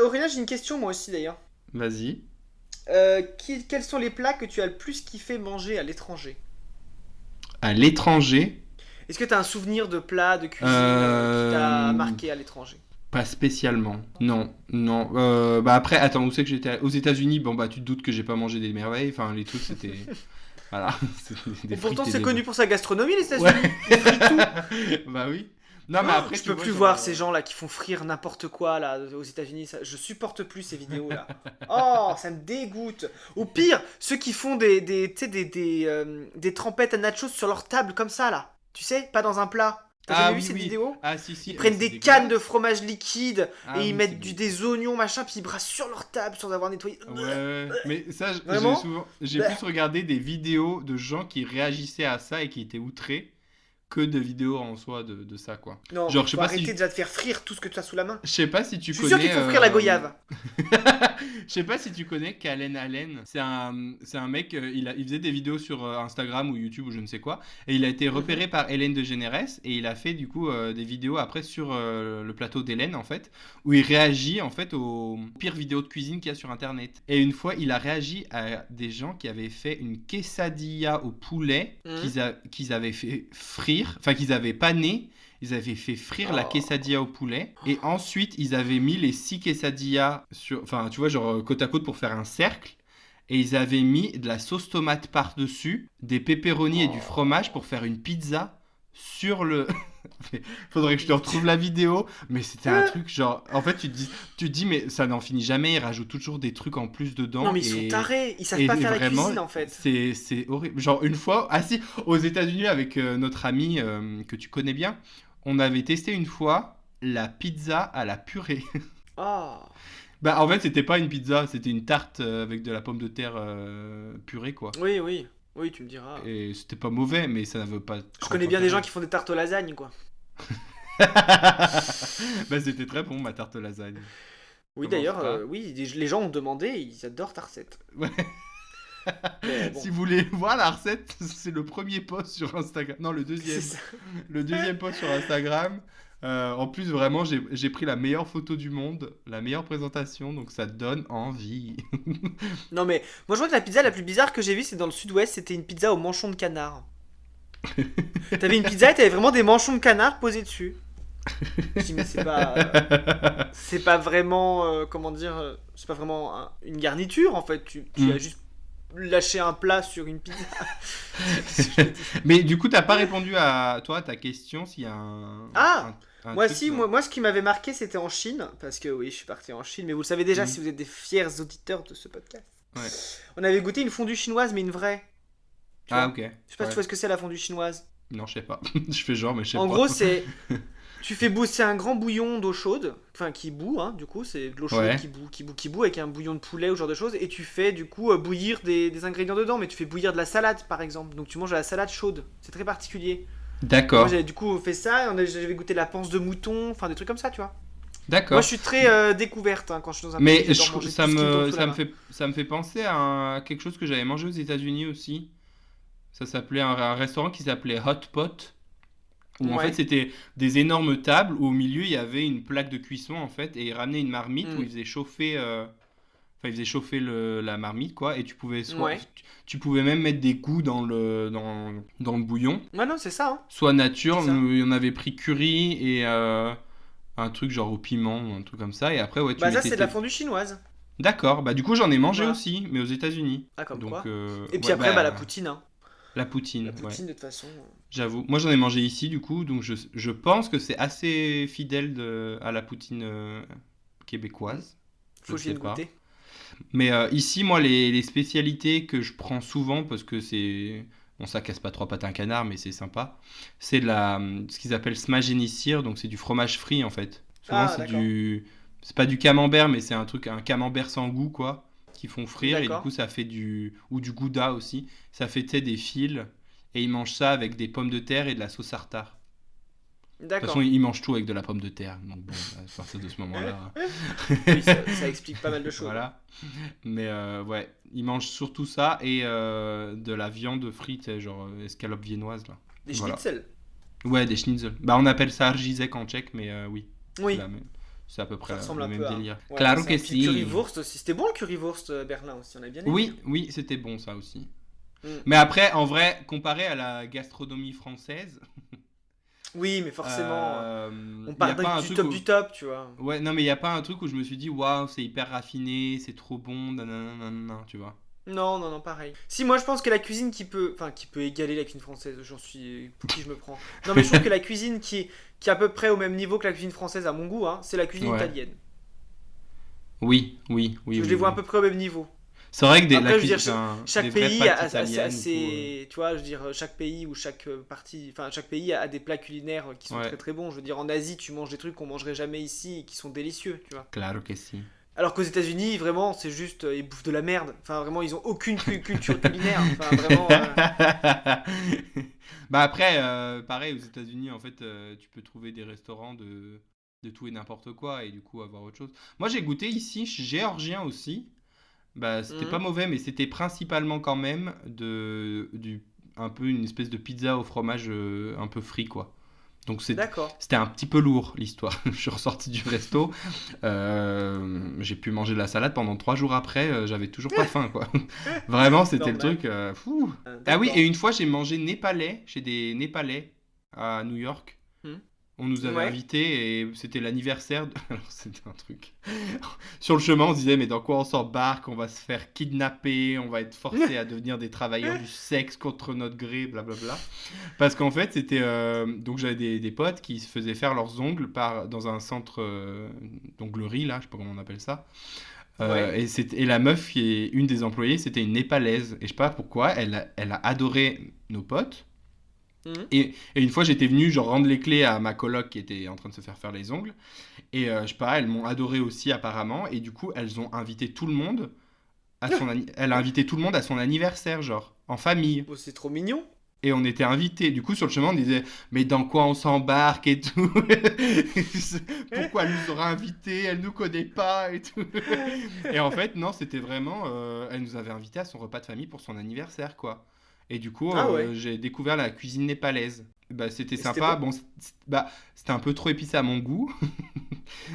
Aurélien, j'ai une question moi aussi d'ailleurs. Vas-y. Quels sont les plats que tu as le plus kiffé manger à l'étranger? À l'étranger, Est-ce que tu as un souvenir de plat, de cuisine qui t'a euh, marqué à l'étranger? pas spécialement. Non, non. Bah après, attends, où c'est que j'étais? Aux États-Unis, bon bah tu te doutes que j'ai pas mangé des merveilles. Enfin, les trucs c'était, voilà, c'était des Pourtant, frites et c'est des. connu pour sa gastronomie, les États-Unis. Ouais. Ils frient tout. Bah oui. Non mais après Je tu peux vois plus genre. voir ces gens là qui font frire n'importe quoi là aux États-Unis. Je supporte plus ces vidéos là. Oh, ça me dégoûte. Au pire, ceux qui font tu sais, des trempettes à nachos sur leur table comme ça là. Tu sais, pas dans un plat. T'as Ah jamais vu oui cette oui. vidéo? Ah si si. Ils Mais prennent c'est des cannes de dégueulasse. fromage liquide Ah et ils oui, mettent c'est des oignons machin puis ils brassent sur leur table sans avoir nettoyé. Ouais, ouais. Mais ça, Vraiment? j'ai plus regardé des vidéos de gens qui réagissaient à ça et qui étaient outrés que de vidéos en soi de ça, quoi. Non, Genre, je sais faut pas arrêter si... déjà de faire frire tout ce que tu as sous la main. Je sais pas si tu Je suis sûr connais... qu'il faut frire la goyave. Je sais pas si tu connais Kalen Allen. C'est un mec, il faisait des vidéos sur Instagram ou YouTube ou je ne sais quoi. Et il a été repéré par Hélène DeGeneres. Et il a fait du coup des vidéos après sur le plateau d'Hélène en fait. Où il réagit en fait aux pires vidéos de cuisine qu'il y a sur Internet. Et une fois, il a réagi à des gens qui avaient fait une quesadilla au poulet qu'ils avaient fait frire. Enfin, qu'ils avaient pané. Ils avaient fait frire la quesadilla au poulet. Et ensuite, ils avaient mis les 6 quesadillas sur... Enfin, tu vois, genre côte à côte pour faire un cercle. Et ils avaient mis de la sauce tomate par-dessus, des pepperonis et du fromage pour faire une pizza sur le... Faudrait que je te retrouve la vidéo. Mais c'était un truc genre... En fait, tu te dis mais ça n'en finit jamais. Ils rajoutent toujours des trucs en plus dedans. Non, mais ils sont tarés. Ils savent pas faire la cuisine, en fait. C'est horrible. Genre, une fois, aux États-Unis avec notre ami que tu connais bien, on avait testé une fois la pizza à la purée. Oh. Bah, en fait, c'était pas une pizza, c'était une tarte avec de la pomme de terre purée, quoi. Oui, oui. Oui, tu me diras. Et c'était pas mauvais, mais ça ne veut pas... Je connais bien des gens qui font des tartes aux lasagnes, quoi. Bah, c'était très bon, ma tarte lasagne. Oui, Comment d'ailleurs, ça oui, les gens ont demandé, ils adorent ta recette. Ouais. Mais bon. Si vous voulez voir la recette, c'est le premier post sur Instagram. Non, le C'est deuxième. ça. Le deuxième post sur Instagram. En plus, vraiment, j'ai pris la meilleure photo du monde, la meilleure présentation, donc ça donne envie. Non, mais moi, je vois que la pizza la plus bizarre que j'ai vue, c'est dans le sud-ouest, c'était une pizza au manchon de canard. T'avais une pizza et t'avais vraiment des manchons de canard posés dessus. Je dis, mais c'est pas vraiment, comment dire, c'est pas vraiment une garniture en fait. Tu as juste lâché un plat sur une pizza. Je me dis- Mais du coup, t'as pas répondu à ta question s'il y a Ah un Moi, truc si, dans- moi, ce qui m'avait marqué, c'était en Chine. Parce que oui, je suis parti en Chine. Mais vous le savez déjà Mhm. si vous êtes des fiers auditeurs de ce podcast. Ouais. On avait goûté une fondue chinoise, mais une vraie. Tu Ah, vois. ok. Je sais pas si Ouais. tu vois ce que c'est la fondue chinoise. Non, je sais pas. Je fais genre, mais je sais En pas. gros, c'est. Tu fais c'est un grand bouillon d'eau chaude, enfin qui bout, hein, du coup, c'est de l'eau chaude Ouais. qui bout, avec un bouillon de poulet ou ce genre de choses, et tu fais du coup bouillir des ingrédients dedans, mais tu fais bouillir de la salade par exemple, donc tu manges de la salade chaude, c'est très particulier. Moi D'accord. j'avais du coup fait ça, j'avais goûté la panse de mouton, enfin des trucs comme ça, tu vois. Moi D'accord. je suis très découverte hein, quand je suis dans un Mais pays, j'adore manger ça tout ce qui me tombe me, sous la main. ça me fait penser à quelque chose que j'avais mangé aux États-Unis aussi. Ça s'appelait un restaurant qui s'appelait Hot Pot. Où en Ouais. fait c'était des énormes tables où au milieu il y avait une plaque de cuisson en fait et ils ramenaient une marmite où Mm. ils faisaient chauffer, enfin ils faisaient chauffer la marmite quoi et tu pouvais Ouais. tu pouvais même mettre des coups dans le bouillon, Ouais, non, c'est ça, hein. soit nature, C'est ça. nous, on avait pris curry et un truc genre au piment ou un truc comme ça et après ouais tu Bah ça mettais c'est de la fondue chinoise. D'accord, bah du coup j'en ai mangé Voilà. aussi mais aux États-Unis. Ah comme Donc quoi. Et puis ouais, après bah la poutine, hein. la poutine, La ouais. poutine de toute façon. J'avoue. Moi, j'en ai mangé ici, du coup, donc je pense que c'est assez fidèle à la poutine québécoise. Je Faut ne que je sais vienne pas. goûter. Mais ici, moi, les spécialités que je prends souvent, parce que c'est... Bon, ça casse pas trois pattes à un canard, mais c'est sympa. C'est ce qu'ils appellent smash and sir, donc c'est du fromage frit, en fait. Souvent, Ah c'est d'accord. C'est pas du camembert, mais c'est un camembert sans goût, quoi, qu'ils font frire, et du D'accord. coup, ça fait ou du gouda aussi. Ça fait, tu sais, des fils, et ils mangent ça avec des pommes de terre et de la sauce tartare. De toute façon, D'accord. ils mangent tout avec de la pomme de terre. Donc bon, à partir de ce moment-là, Oui, ça explique pas mal de choses. voilà. Mais ouais, ils mangent surtout ça et de la viande frite, genre escalope viennoise, là. Des Voilà. schnitzel. Ouais, des schnitzel. Bah, on appelle ça argizek en tchèque, mais oui, c'est Oui, la même. C'est à peu près ça ressemble le un même peu à. délire. Ouais, Claro c'est que un petit si. currywurst aussi. C'était bon le currywurst à Berlin aussi, on a bien aimé. Oui, oui, c'était bon ça aussi. Mm. Mais après, en vrai, comparé à la gastronomie française, Oui, mais forcément, il on y a parle pas un du truc top où... du top, tu vois. Ouais, non, mais il n'y a pas un truc où je me suis dit, waouh, c'est hyper raffiné, c'est trop bon, nanana, nanana, tu vois. Non, non, non, pareil. Si, moi je pense que la cuisine qui peut égaler la cuisine française, j'en suis. Pour qui je me prends. Non, mais je trouve que la cuisine qui est à peu près au même niveau que la cuisine française à mon goût, hein, c'est la cuisine Ouais. italienne. Oui, oui, oui, Je oui, les vois à oui. peu près au même niveau. C'est vrai que Après, la je veux dire, cuisine, chaque des vraies pays pâtes a italiennes, assez. Tu vois, je veux dire, chaque pays ou chaque partie. Enfin, chaque pays a des plats culinaires qui sont Ouais. très très bons. Je veux dire, en Asie, tu manges des trucs qu'on mangerait jamais ici et qui sont délicieux, tu vois. Claro que si. Alors qu'aux États-Unis, vraiment, c'est juste, ils bouffent de la merde. Enfin, vraiment, ils ont aucune culture culinaire. Enfin, vraiment. Bah après, pareil, aux États-Unis, en fait, tu peux trouver des restaurants de tout et n'importe quoi et du coup avoir autre chose. Moi, j'ai goûté ici, géorgien aussi. Bah, c'était pas Mhm. mauvais, mais c'était principalement quand même un peu une espèce de pizza au fromage un peu frit, quoi. Donc D'accord. c'était un petit peu lourd l'histoire. Je suis ressorti du resto, j'ai pu manger de la salade pendant 3 jours après, j'avais toujours pas faim, quoi. Vraiment, c'était le Normal. truc. Fou. Ah oui, et D'accord. une fois j'ai mangé népalais chez des Népalais à New York. Mhm. On nous avait Ouais. invités et c'était l'anniversaire. Alors c'était un truc. Sur le chemin, on se disait mais dans quoi on s'embarque? On va se faire kidnapper, on va être forcé à devenir des travailleurs du sexe contre notre gré, blablabla. Parce qu'en fait, c'était donc j'avais des potes qui se faisaient faire leurs ongles dans un centre d'onglerie là, je sais pas comment on appelle ça. Ouais. Et la meuf qui est une des employées, c'était une népalaise et je sais pas pourquoi, elle a adoré nos potes. Mhm. Et une fois, j'étais venu genre rendre les clés à ma coloc qui était en train de se faire les ongles. Et je sais pas, elles m'ont adoré aussi apparemment. Et du coup, elles ont invité tout le monde elle a invité tout le monde à son anniversaire, genre, en famille. Oh, c'est trop mignon. Et on était invités. Du coup, sur le chemin, on disait, mais dans quoi on s'embarque et tout. Pourquoi elle nous aura invités? Elle nous connaît pas et tout. Et en fait, non, c'était vraiment, elle nous avait invités à son repas de famille pour son anniversaire, quoi. Et du coup, Ah ouais. j'ai découvert la cuisine népalaise. Bah, c'était Et c'était sympa. bon? Bon, bah, c'était un peu trop épicé à mon goût.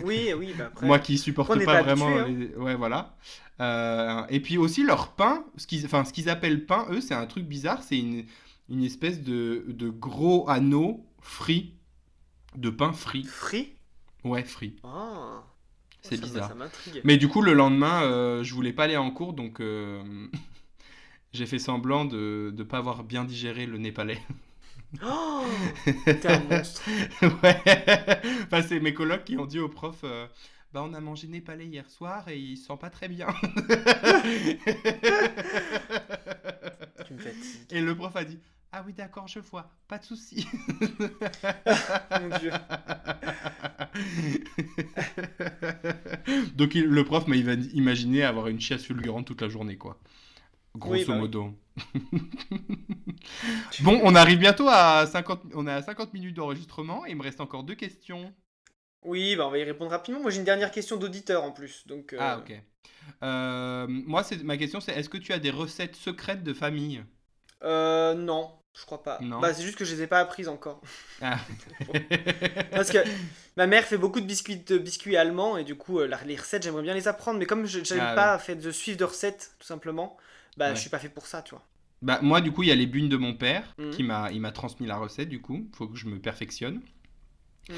Oui, oui, bah Moi après. qui Après, on supporte n'est pas pas vraiment habitué, hein. les... Ouais, voilà. Et puis aussi, leur pain, ce qu'ils appellent pain, eux, c'est un truc bizarre. C'est une espèce de gros anneau frit, de pain frit. Frit? Ouais, frit. Ah. Oh, C'est ça bizarre. m'intrigue. Mais du coup, le lendemain, je voulais pas aller en cours, donc j'ai fait semblant de ne pas avoir bien digéré le népalais. Oh, t'es un monstre. Ouais. Enfin, c'est mes colocs qui ont dit au prof bah, on a mangé népalais hier soir et il se sent pas très bien. Tu me fatigues. Et le prof a dit ah oui, d'accord, je vois, pas de souci. Mon Dieu. Donc le prof m'a imaginé avoir une chiasse fulgurante toute la journée, quoi. Oui, Grosso bah oui. modo. Bon, on arrive bientôt à 50, on est à 50 minutes d'enregistrement et il me reste encore 2 questions. Oui, bah on va y répondre rapidement. Moi, j'ai une dernière question d'auditeur en plus. Donc, Ah, ok. Moi, ma question, c'est est-ce que tu as des recettes secrètes de famille? non, je crois pas. Non? Bah, c'est juste que je les ai pas apprises encore. Ah. Parce que ma mère fait beaucoup de biscuits allemands et du coup, les recettes, j'aimerais bien les apprendre. Mais comme je n'avais Ah ouais. pas fait de suivre de recettes, tout simplement, bah, je Ouais. suis pas fait pour ça, tu vois. Bah, moi, du coup, il y a les bunes de mon père Mhm. il m'a transmis la recette, du coup. Faut que je me perfectionne.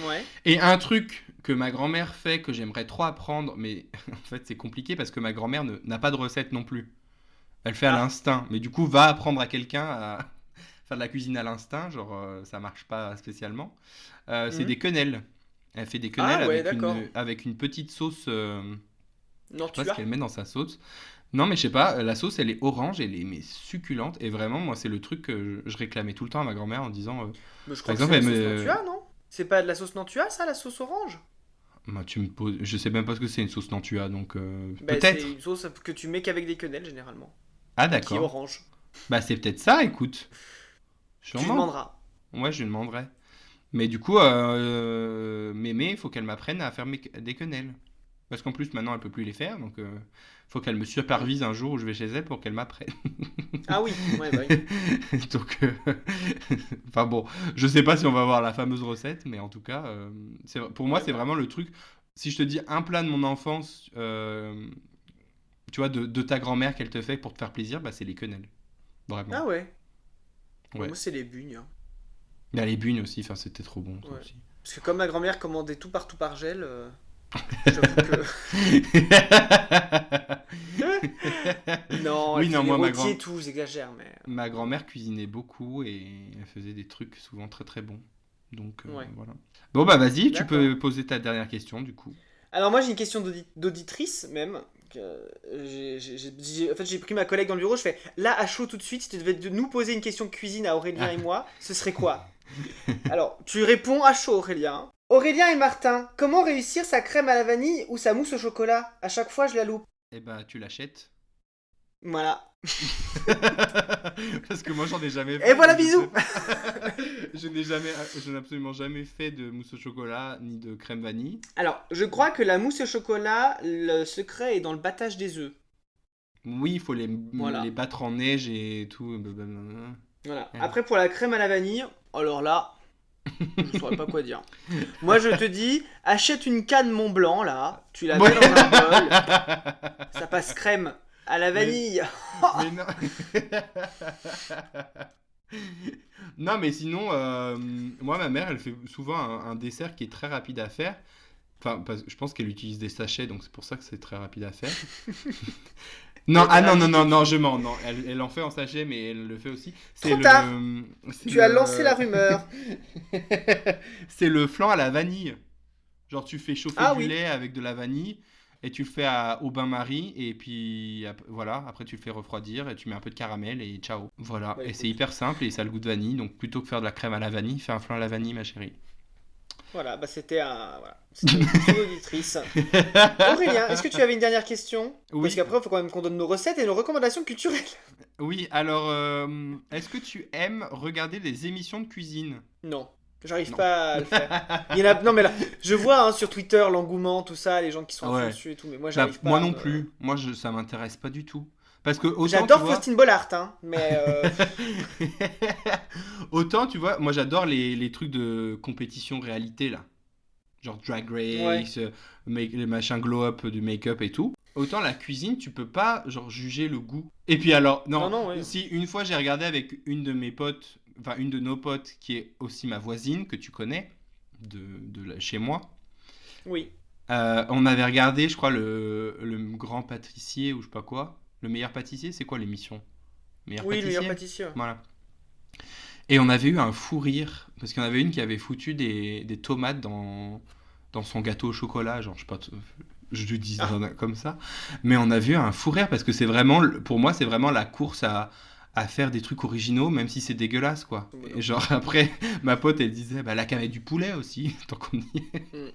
Ouais. Et un truc que ma grand-mère fait que j'aimerais trop apprendre, mais en fait, c'est compliqué parce que ma grand-mère n'a pas de recette non plus. Elle fait à Ah. l'instinct. Mais du coup, va apprendre à quelqu'un à faire de la cuisine à l'instinct. Genre, ça marche pas spécialement. C'est Mhm. des quenelles. Elle fait des quenelles Ah ouais, d'accord. avec une petite sauce. Je Non, sais pas tu ce as? qu'elle met dans sa sauce. Non, mais je sais pas. La sauce, elle est orange. Elle est mais succulente. Et vraiment, moi, c'est le truc que je réclamais tout le temps à ma grand-mère en disant. Mais je Par crois que c'est exemple, la elle sauce me. Nantua, non? C'est pas de la sauce Nantua, ça, la sauce orange? Moi, tu me poses. Je sais même pas ce que c'est une sauce Nantua. Donc, Bah, c'est peut-être. une sauce que tu mets qu'avec des quenelles, généralement. Ah, Et qui est d'accord. orange. Bah, c'est peut-être ça, écoute. Tu lui Sûrement. demanderas. Ouais, je lui demanderai. Mais du coup, Mémé, il faut qu'elle m'apprenne à faire des quenelles. Parce qu'en plus, maintenant, elle peut plus les faire. Donc, faut qu'elle me Hmm. supervise un jour où je vais chez elle pour qu'elle m'apprenne. Ah oui, ouais, bah oui. Donc, enfin bon, je sais pas si on va avoir la fameuse recette, mais en tout cas, pour moi, Ouais, c'est bah. vraiment le truc. Si je te dis un plat de mon enfance, tu vois, de ta grand-mère qu'elle te fait pour te faire plaisir, bah, c'est les quenelles. Vraiment. Ah ouais. Ouais, Ouais. moi, c'est les bugnes, hein. Mais les bunes aussi, enfin, c'était trop bon, ça Ouais. aussi. Parce que comme ma grand-mère commandait tout partout par gel, j'avoue que. Non, elle Oui, faisait non, les moi, rôtis et tout, j'exagère, mais. ma grand-mère cuisinait beaucoup et elle faisait des trucs souvent très très bons. Donc, Ouais, voilà. Bon, bah, vas-y, tu d'accord. peux poser ta dernière question, du coup. Alors, moi, j'ai une question d'auditrice, même. En fait, j'ai pris ma collègue dans le bureau, je fais là, à chaud tout de suite, si tu devais nous poser une question de cuisine à Aurélien Ah. et moi, ce serait quoi? Alors, tu réponds à chaud, Aurélien. Aurélien et Martin, comment réussir sa crème à la vanille ou sa mousse au chocolat? À chaque fois, je la loupe. Eh ben, tu l'achètes. Voilà. Parce que moi, j'en ai jamais Et fait. voilà, donc je bisous. sais- je n'ai absolument jamais fait de mousse au chocolat ni de crème vanille. Alors, je crois que la mousse au chocolat, le secret est dans le battage des œufs. Oui, il faut Voilà. les battre en neige et tout. Blablabla. Voilà. Ouais. Après, pour la crème à la vanille, alors là, je saurais pas quoi dire. Moi, je te dis, achète une canne Mont Blanc, là, tu la mets dans un bol, ça passe crème à la Mais- vanille. Mais non. Non, mais sinon, moi, ma mère, elle fait souvent un dessert qui est très rapide à faire. Enfin, je pense qu'elle utilise des sachets, donc c'est pour ça que c'est très rapide à faire. Non, Elle t'a non, je mens. Non, elle en fait en sachet, mais elle le fait aussi. C'est Trop tard. c'est Tu as le- lancé la rumeur. C'est le flan à la vanille. Genre, tu fais chauffer Ah du oui. lait avec de la vanille et tu le fais au bain-marie. Et puis, voilà, après, tu le fais refroidir et tu mets un peu de caramel et ciao. Voilà. Bah, Et écoute. c'est hyper simple et ça a le goût de vanille. Donc, plutôt que faire de la crème à la vanille, fais un flan à la vanille, ma chérie. Voilà, bah c'était un. Voilà. C'était une question auditrice. Aurélien, est-ce que tu avais une dernière question? Oui. Parce qu'après, il faut quand même qu'on donne nos recettes et nos recommandations culturelles. Oui, alors, est-ce que tu aimes regarder des émissions de cuisine? Non, j'arrive Non. pas à le faire. Il y en a... Non, mais là, je vois hein, sur Twitter l'engouement, tout ça, les gens qui sont à fond Ouais. dessus et tout, mais moi, Bah, j'arrive pas. moi à non me- plus. Moi, ça m'intéresse pas du tout. Parce que autant, J'adore tu vois... Faustine Bollard, hein, mais. Autant, tu vois, moi j'adore les trucs de compétition réalité là. Genre Drag Race, les machins glow-up du make-up et tout. Autant la cuisine, tu peux pas genre juger le goût. Et puis alors, non, Non, ouais. si une fois j'ai regardé avec une de mes potes, enfin une de nos potes qui est aussi ma voisine, que tu connais, chez moi. Oui. On avait regardé, je crois, le grand pâtissier ou je sais pas quoi. Le meilleur pâtissier, c'est quoi l'émission? Meilleur Oui, le pâtissier? meilleur pâtissier. Ouais. Voilà. Et on avait eu un fou rire, parce qu'il y en avait une qui avait foutu des tomates dans son gâteau au chocolat, genre, je sais pas, je lui dis ça comme ça. Mais on a vu un fou rire, parce que c'est vraiment, pour moi, c'est vraiment la course à faire des trucs originaux, même si c'est dégueulasse, quoi. Ouais, Et genre, après, ma pote, elle disait, bah, la cave du poulet aussi, tant qu'on y est.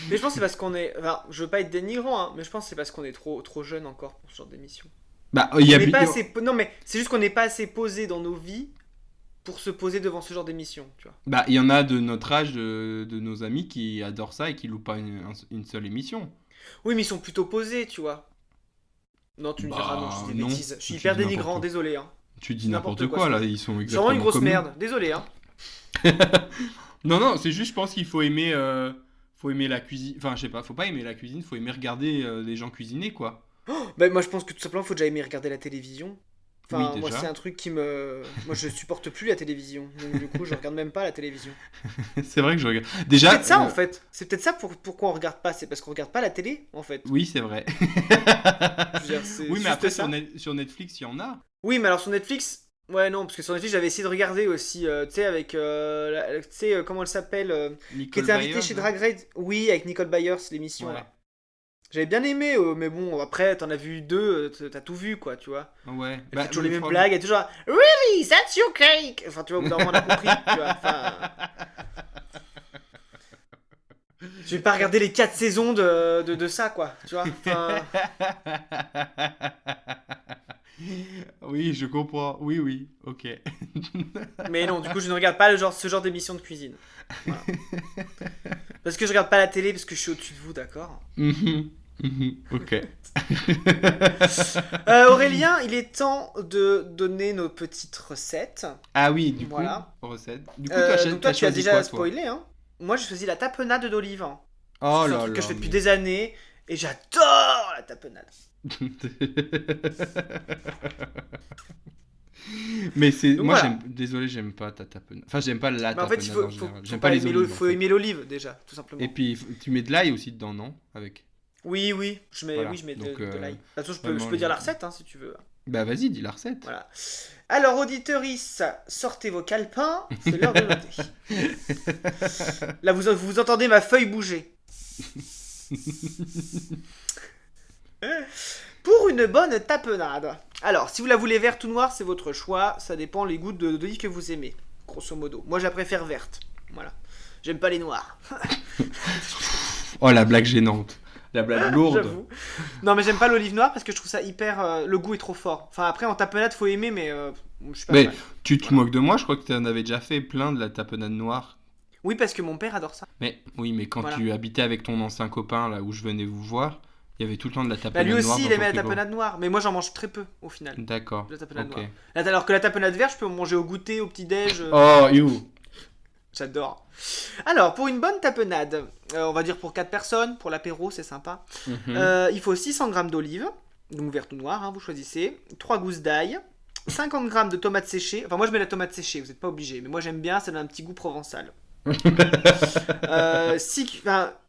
Mais je pense que c'est parce qu'on est. Enfin, je veux pas être dénigrant, hein, mais je pense que c'est parce qu'on est trop jeune encore pour ce genre d'émission. Bah, il y On a n'est pas assez. Non, mais c'est juste qu'on n'est pas assez posé dans nos vies pour se poser devant ce genre d'émission, tu vois. bah, il y en a de notre âge, de nos amis, qui adorent ça et qui loupent pas une seule émission. Oui, mais ils sont plutôt posés, tu vois. Non, tu me Bah, diras, non, je dis des non. bêtises. Je suis Tu hyper dis n'importe dénigrant, quoi. désolé. Hein. Tu dis N'importe n'importe quoi, quoi, c'est là, ils sont C'est exactement vraiment une grosse comme nous. merde, désolé. Hein. Non, c'est juste, je pense qu'il faut aimer la cuisine. Enfin, je sais pas, faut pas aimer la cuisine, faut aimer regarder les gens cuisiner, quoi. Bah, moi, je pense que tout simplement, faut déjà aimer regarder la télévision. Enfin, Oui, moi, déjà. c'est un truc qui me. Moi, je supporte plus la télévision. Donc, du coup, je regarde même pas la télévision. C'est vrai que je regarde. C'est Déjà. peut-être ça, en fait. C'est peut-être ça pourquoi on regarde pas. C'est parce qu'on regarde pas la télé, en fait. Oui, c'est vrai. Je veux dire, c'est Oui, mais juste après, ça. sur Netflix, il y en a. Oui, mais alors sur Netflix. Ouais, non, parce que sur Netflix, j'avais essayé de regarder aussi, tu sais, avec. Tu sais, comment elle s'appelle qui Nicole était invitée Byers, chez là. Drag Race. Oui, avec Nicole Byers, l'émission, Ouais. là. J'avais bien aimé, mais bon, après, t'en as vu deux, t'as tout vu, quoi, tu vois. Ouais. Elle fait toujours le les mêmes problème- blagues, elle est toujours Really, that's your cake. Enfin, tu vois, au bout d'un moment, on a compris, tu vois. Enfin, je vais pas regarder les 4 saisons de ça, quoi, tu vois. Enfin, Oui, je comprends. Oui, ok. mais non, du coup, je ne regarde pas ce genre d'émission de cuisine. Voilà. Parce que je regarde pas la télé, parce que je suis au-dessus de vous, d'accord. Ok. Aurélien, il est temps de donner nos petites recettes. Ah oui, du coup, Voilà. recette. Du coup, Donc toi, t'as tu as choisi déjà quoi, toi? spoilé, hein. Moi, j'ai choisi la tapenade d'olive. Hein. Oh C'est un là truc que là. je fais depuis des années, et j'adore la tapenade. Mais c'est Donc moi voilà. désolé, j'aime pas ta tapenade. Enfin, j'aime pas la Mais en fait, tapenade il faut, en faut, général. faut J'aime pas pas les aimer olives. en faut fait. aimer l'olive, déjà, tout simplement. Et puis tu mets de l'ail aussi dedans, non? Avec. Oui, Voilà. je mets Donc, de l'ail. De toute façon, je vraiment, peux dire la les- recette, hein, si tu veux. Bah vas-y, dis la recette. Voilà. Alors, auditeuris, sortez vos calepins, c'est l'heure de noter. Là, vous entendez ma feuille bouger. Pour une bonne tapenade. Alors, si vous la voulez verte ou noire, c'est votre choix. Ça dépend les goûts d'olive que vous aimez, grosso modo. Moi, je la préfère verte. Voilà. J'aime pas les noirs. Oh, la blague gênante. La blague lourde. J'avoue. Non, mais j'aime pas l'olive noire parce que je trouve ça hyper. Le goût est trop fort. Enfin, après, en tapenade, faut aimer, mais je suis pas Mais fan. tu te Voilà. moques de moi, je crois que tu en avais déjà fait plein de la tapenade noire. Oui, parce que mon père adore ça. Mais oui, mais quand Voilà. tu habitais avec ton ancien copain, là où je venais vous voir, il y avait tout le temps de la Bah, lui tapenade noire aussi, dans il ton aimait la frigo. tapenade noire. Mais moi, j'en mange très peu, au final. D'accord, De la tapenade ok. noire. Alors que la tapenade verte, je peux en manger au goûter, au petit-déj. Oh, you. J'adore. Alors, pour une bonne tapenade, on va dire pour 4 personnes, pour l'apéro, c'est sympa. Mhm. Il faut 600 g d'olive, donc verte ou noire, hein, vous choisissez. 3 gousses d'ail. 50 g de tomates séchées. Enfin, moi je mets la tomate séchée, vous n'êtes pas obligé. Mais moi j'aime bien, ça donne un petit goût provençal.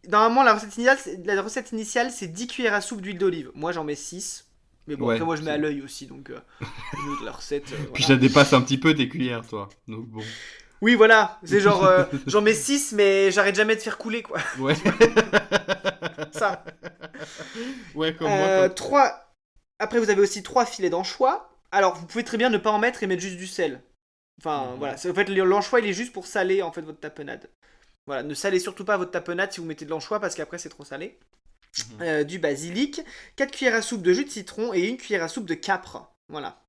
Normalement, la recette initiale, c'est 10 cuillères à soupe d'huile d'olive. Moi j'en mets 6. Mais bon, Ouais, après moi je mets à c'est- l'œil aussi, donc au niveau de la recette, Puis voilà. ça dépasse un petit peu tes cuillères, toi. Donc bon. Oui, voilà, c'est genre, j'en mets 6, mais j'arrête jamais de faire couler, quoi. Ouais. Ça. Ouais, comme moi. Quand... 3... Après, vous avez aussi 3 filets d'anchois. Alors, vous pouvez très bien ne pas en mettre et mettre juste du sel. Enfin, Mhm. voilà. En fait, l'anchois, il est juste pour saler, en fait, votre tapenade. Voilà, ne salez surtout pas votre tapenade si vous mettez de l'anchois, parce qu'après, c'est trop salé. Du basilic, 4 cuillères à soupe de jus de citron et 1 cuillère à soupe de capre. Voilà.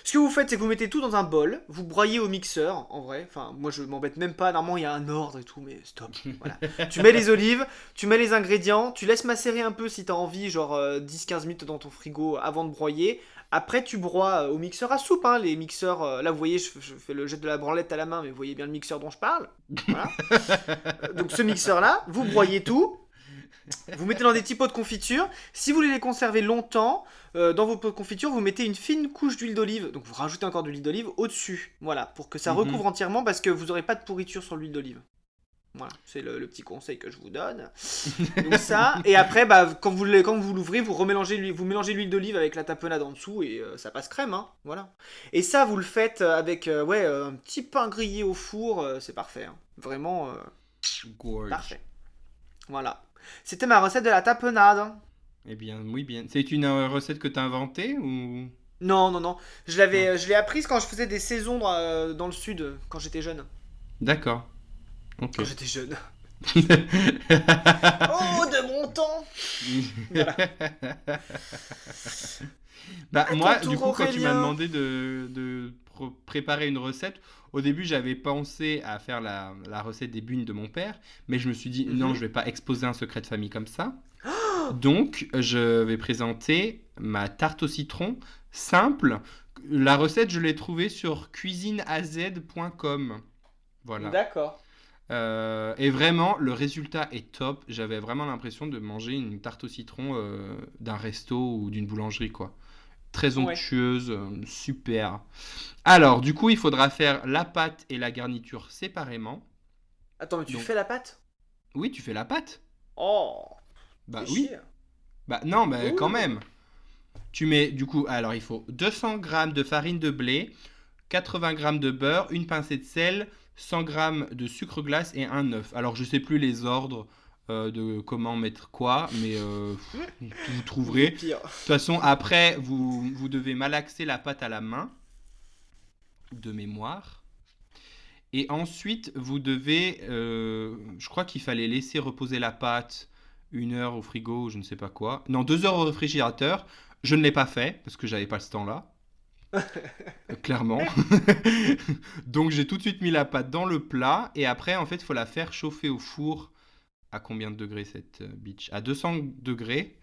Ce que vous faites, c'est que vous mettez tout dans un bol, vous broyez au mixeur, en vrai. Enfin, moi, je m'embête même pas. Normalement, il y a un ordre et tout, mais stop. Voilà. Tu mets les olives, tu mets les ingrédients, tu laisses macérer un peu si t'as envie, genre 10-15 minutes dans ton frigo avant de broyer. Après, tu broies au mixeur à soupe, hein, les mixeurs. Là, vous voyez, je fais le jet de la branlette à la main, mais vous voyez bien le mixeur dont je parle. Voilà. Donc, ce mixeur-là, vous broyez tout. Vous mettez dans des petits pots de confiture. Si vous voulez les conserver longtemps, dans vos pots de confiture, vous mettez une fine couche d'huile d'olive. Donc vous rajoutez encore de l'huile d'olive au-dessus. Voilà, pour que ça Mhm. recouvre entièrement parce que vous n'aurez pas de pourriture sur l'huile d'olive. Voilà, c'est le petit conseil que je vous donne. Donc ça, et après, bah, quand vous l'ouvrez, vous mélangez l'huile d'olive avec la tapenade en dessous et ça passe crème, hein. Voilà. Et ça, vous le faites avec un petit pain grillé au four, c'est parfait, hein. Vraiment Gorge. parfait. Voilà. C'était ma recette de la tapenade, hein. Eh bien, oui, bien. C'est une recette que t'as inventée ou... Non, non, non. Non. Je l'ai apprise quand je faisais des saisons dans le sud, quand j'étais jeune. D'accord. Ok. Quand j'étais jeune. Oh, de mon temps. Voilà. Bah, À moi, ton du tour, coup, quand tu m'as Aurélien. demandé de préparer une recette, au début, j'avais pensé à faire la recette des bunes de mon père, mais je me suis dit, non, Mhm. je vais pas exposer un secret de famille comme ça. Donc, je vais présenter ma tarte au citron simple. La recette, je l'ai trouvée sur cuisineaz.com. Voilà. D'accord. Et vraiment, le résultat est top. J'avais vraiment l'impression de manger une tarte au citron d'un resto ou d'une boulangerie, quoi. Très Ouais. onctueuse, super. Alors, du coup, il faudra faire la pâte et la garniture séparément. Attends, mais tu Donc, fais la pâte? oui, tu fais la pâte. Oh, Bah fais oui. chier. Bah non, mais quand Ouh. même. Tu mets, du coup, alors il faut 200 grammes de farine de blé, 80 grammes de beurre, une pincée de sel, 100 grammes de sucre glace et un œuf. Alors, je sais plus les ordres de comment mettre quoi, mais vous Vous êtes trouverez. De pire. toute façon, après, vous devez malaxer la pâte à la main, de mémoire. Et ensuite, vous devez, je crois qu'il fallait laisser reposer la pâte 1 heure au frigo, je ne sais pas quoi. Non, 2 heures au réfrigérateur. Je ne l'ai pas fait parce que j'avais pas ce temps-là, clairement. Donc j'ai tout de suite mis la pâte dans le plat et après, en fait, il faut la faire chauffer au four. À combien de degrés cette bitch? À 200 degrés.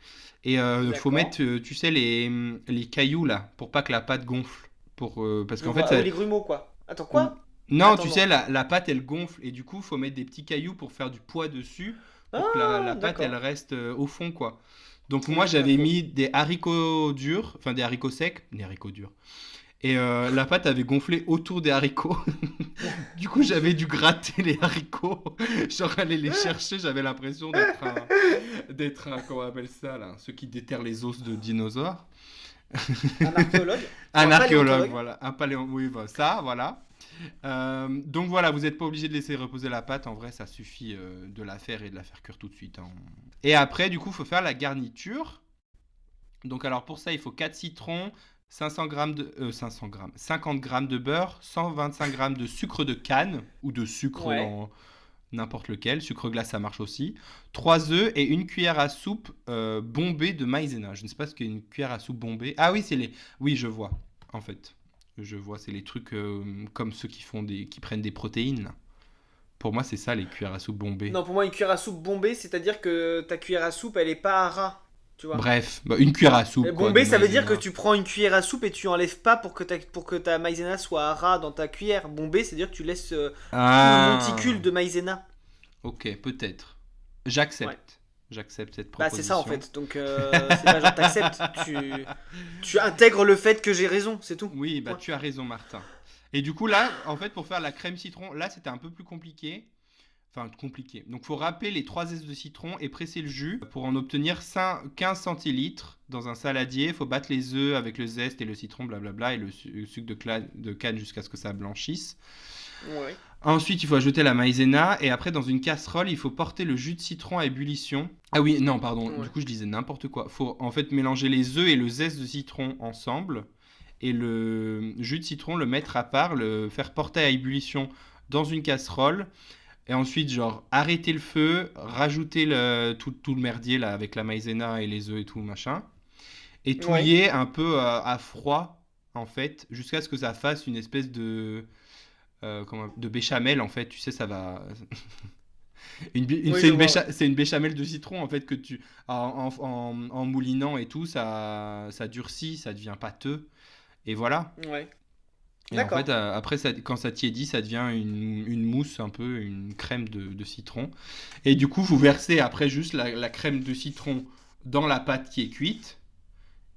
Et il faut D'accord. mettre, tu sais, les cailloux là, pour pas que la pâte gonfle. Parce Je qu'en fait, vois. Ah oui, les grumeaux, quoi. Attends, ou- quoi? non, Attends, tu non. sais, la pâte elle gonfle et du coup, faut mettre des petits cailloux pour faire du poids dessus pour que la Ah, pâte elle d'accord. reste au fond quoi. Donc moi Oui, pas j'avais faux. mis des haricots durs, enfin des haricots secs, des haricots durs. Et la pâte avait gonflé autour des haricots. Du coup, j'avais dû gratter les haricots. Genre aller les chercher, j'avais l'impression comment on appelle ça là, ceux qui déterrent les os de dinosaures. Un archéologue? Ou Un un archéologue, paléontologue? voilà. Un paléon, oui, bah, ça, voilà. Donc voilà, vous n'êtes pas obligé de laisser reposer la pâte. En vrai, ça suffit de la faire et de la faire cuire tout de suite, hein. Et après, du coup, il faut faire la garniture. Donc alors pour ça, il faut 4 citrons, 500 grammes, 50 grammes de beurre, 125 grammes de sucre de canne ou de sucre Ouais. n'importe lequel. Sucre glace, ça marche aussi. 3 œufs et une cuillère à soupe bombée de maïzena. Je ne sais pas ce qu'est une cuillère à soupe bombée. Ah oui, c'est les... Oui, je vois, en fait. Je vois, c'est les trucs comme ceux qui prennent des protéines, là. Pour moi, c'est ça, les cuillères à soupe bombées. Non, pour moi, une cuillère à soupe bombée, c'est-à-dire que ta cuillère à soupe, elle est pas à ras, tu vois. Bref, une cuillère à soupe, quoi, Bombée, de ça veut dire que maïzena. tu prends une cuillère à soupe et tu enlèves pas pour que ta maïzena soit à ras dans ta cuillère. Bombée, c'est-à-dire que tu laisses tout le Ah, monticule de maïzena. ok, peut-être. Ouais. J'accepte. J'accepte cette Bah, c'est ça en proposition. fait. Donc, c'est pas genre t'acceptes. Tu intègres le fait que j'ai raison, c'est tout. Oui, bah Point. tu as raison, Martin. Et du coup, là, en fait, pour faire la crème citron, là, c'était un peu plus compliqué. Enfin, compliqué. Donc, il faut râper les 3 zestes de citron et presser le jus pour en obtenir 15 centilitres dans un saladier. Il faut battre les œufs avec le zeste et le citron, blablabla, et le sucre de canne jusqu'à ce que ça blanchisse. Ouais. Ensuite, il faut ajouter la maïzena et après, dans une casserole, il faut porter le jus de citron à ébullition. Ah oui, non, pardon, du Ouais. coup, je disais n'importe quoi. Il faut en fait mélanger les œufs et le zeste de citron ensemble et le jus de citron le mettre à part, le faire porter à ébullition dans une casserole et ensuite, genre, arrêter le feu, rajouter tout le merdier là avec la maïzena et les œufs et tout machin et Ouais. touiller un peu à froid en fait jusqu'à ce que ça fasse une espèce de béchamel en fait, tu sais, ça va. Oui, je vois, ouais. C'est une béchamel de citron en fait que en moulinant et tout, ça durcit, ça devient pâteux. Et voilà. Ouais. Et en fait, D'accord. après, quand ça tiédit, ça devient une mousse, un peu, une crème de citron. Et du coup, vous versez après juste la crème de citron dans la pâte qui est cuite.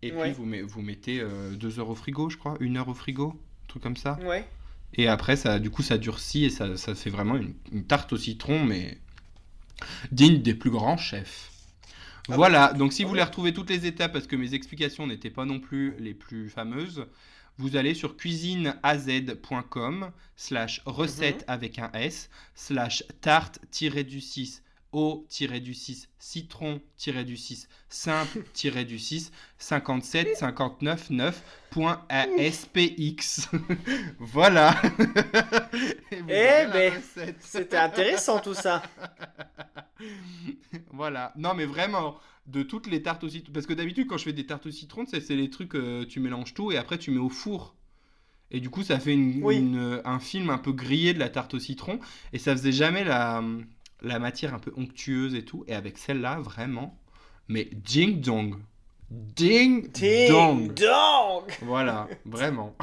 Et puis, Ouais. vous mettez 2 heures au frigo, je crois, 1 heure au frigo, un truc comme ça. Ouais. Et après, du coup, ça durcit et ça fait vraiment une tarte au citron, mais digne des plus grands chefs. Ah bah Voilà, écoute, donc si vous tant voulez mieux. retrouver toutes les étapes, parce que mes explications n'étaient pas non plus les plus fameuses, vous allez sur cuisineaz.com slash recette Mhm. avec un S slash tarte-du-6 au-du-6 citron-du-6 simple-du-6 57 59 9.aspx. Voilà. Et vous aurez Eh la ben, recette. c'était intéressant tout ça. Voilà. Non, mais vraiment, de toutes les tartes au citron. Parce que d'habitude, quand je fais des tartes au citron, c'est les trucs, tu mélanges tout et après tu mets au four. Et du coup, ça fait Oui. un film un peu grillé de la tarte au citron. Et ça faisait jamais la matière un peu onctueuse et tout. Et avec celle-là, vraiment. Mais ding dong. Ding Ding dong. dong. Voilà, vraiment.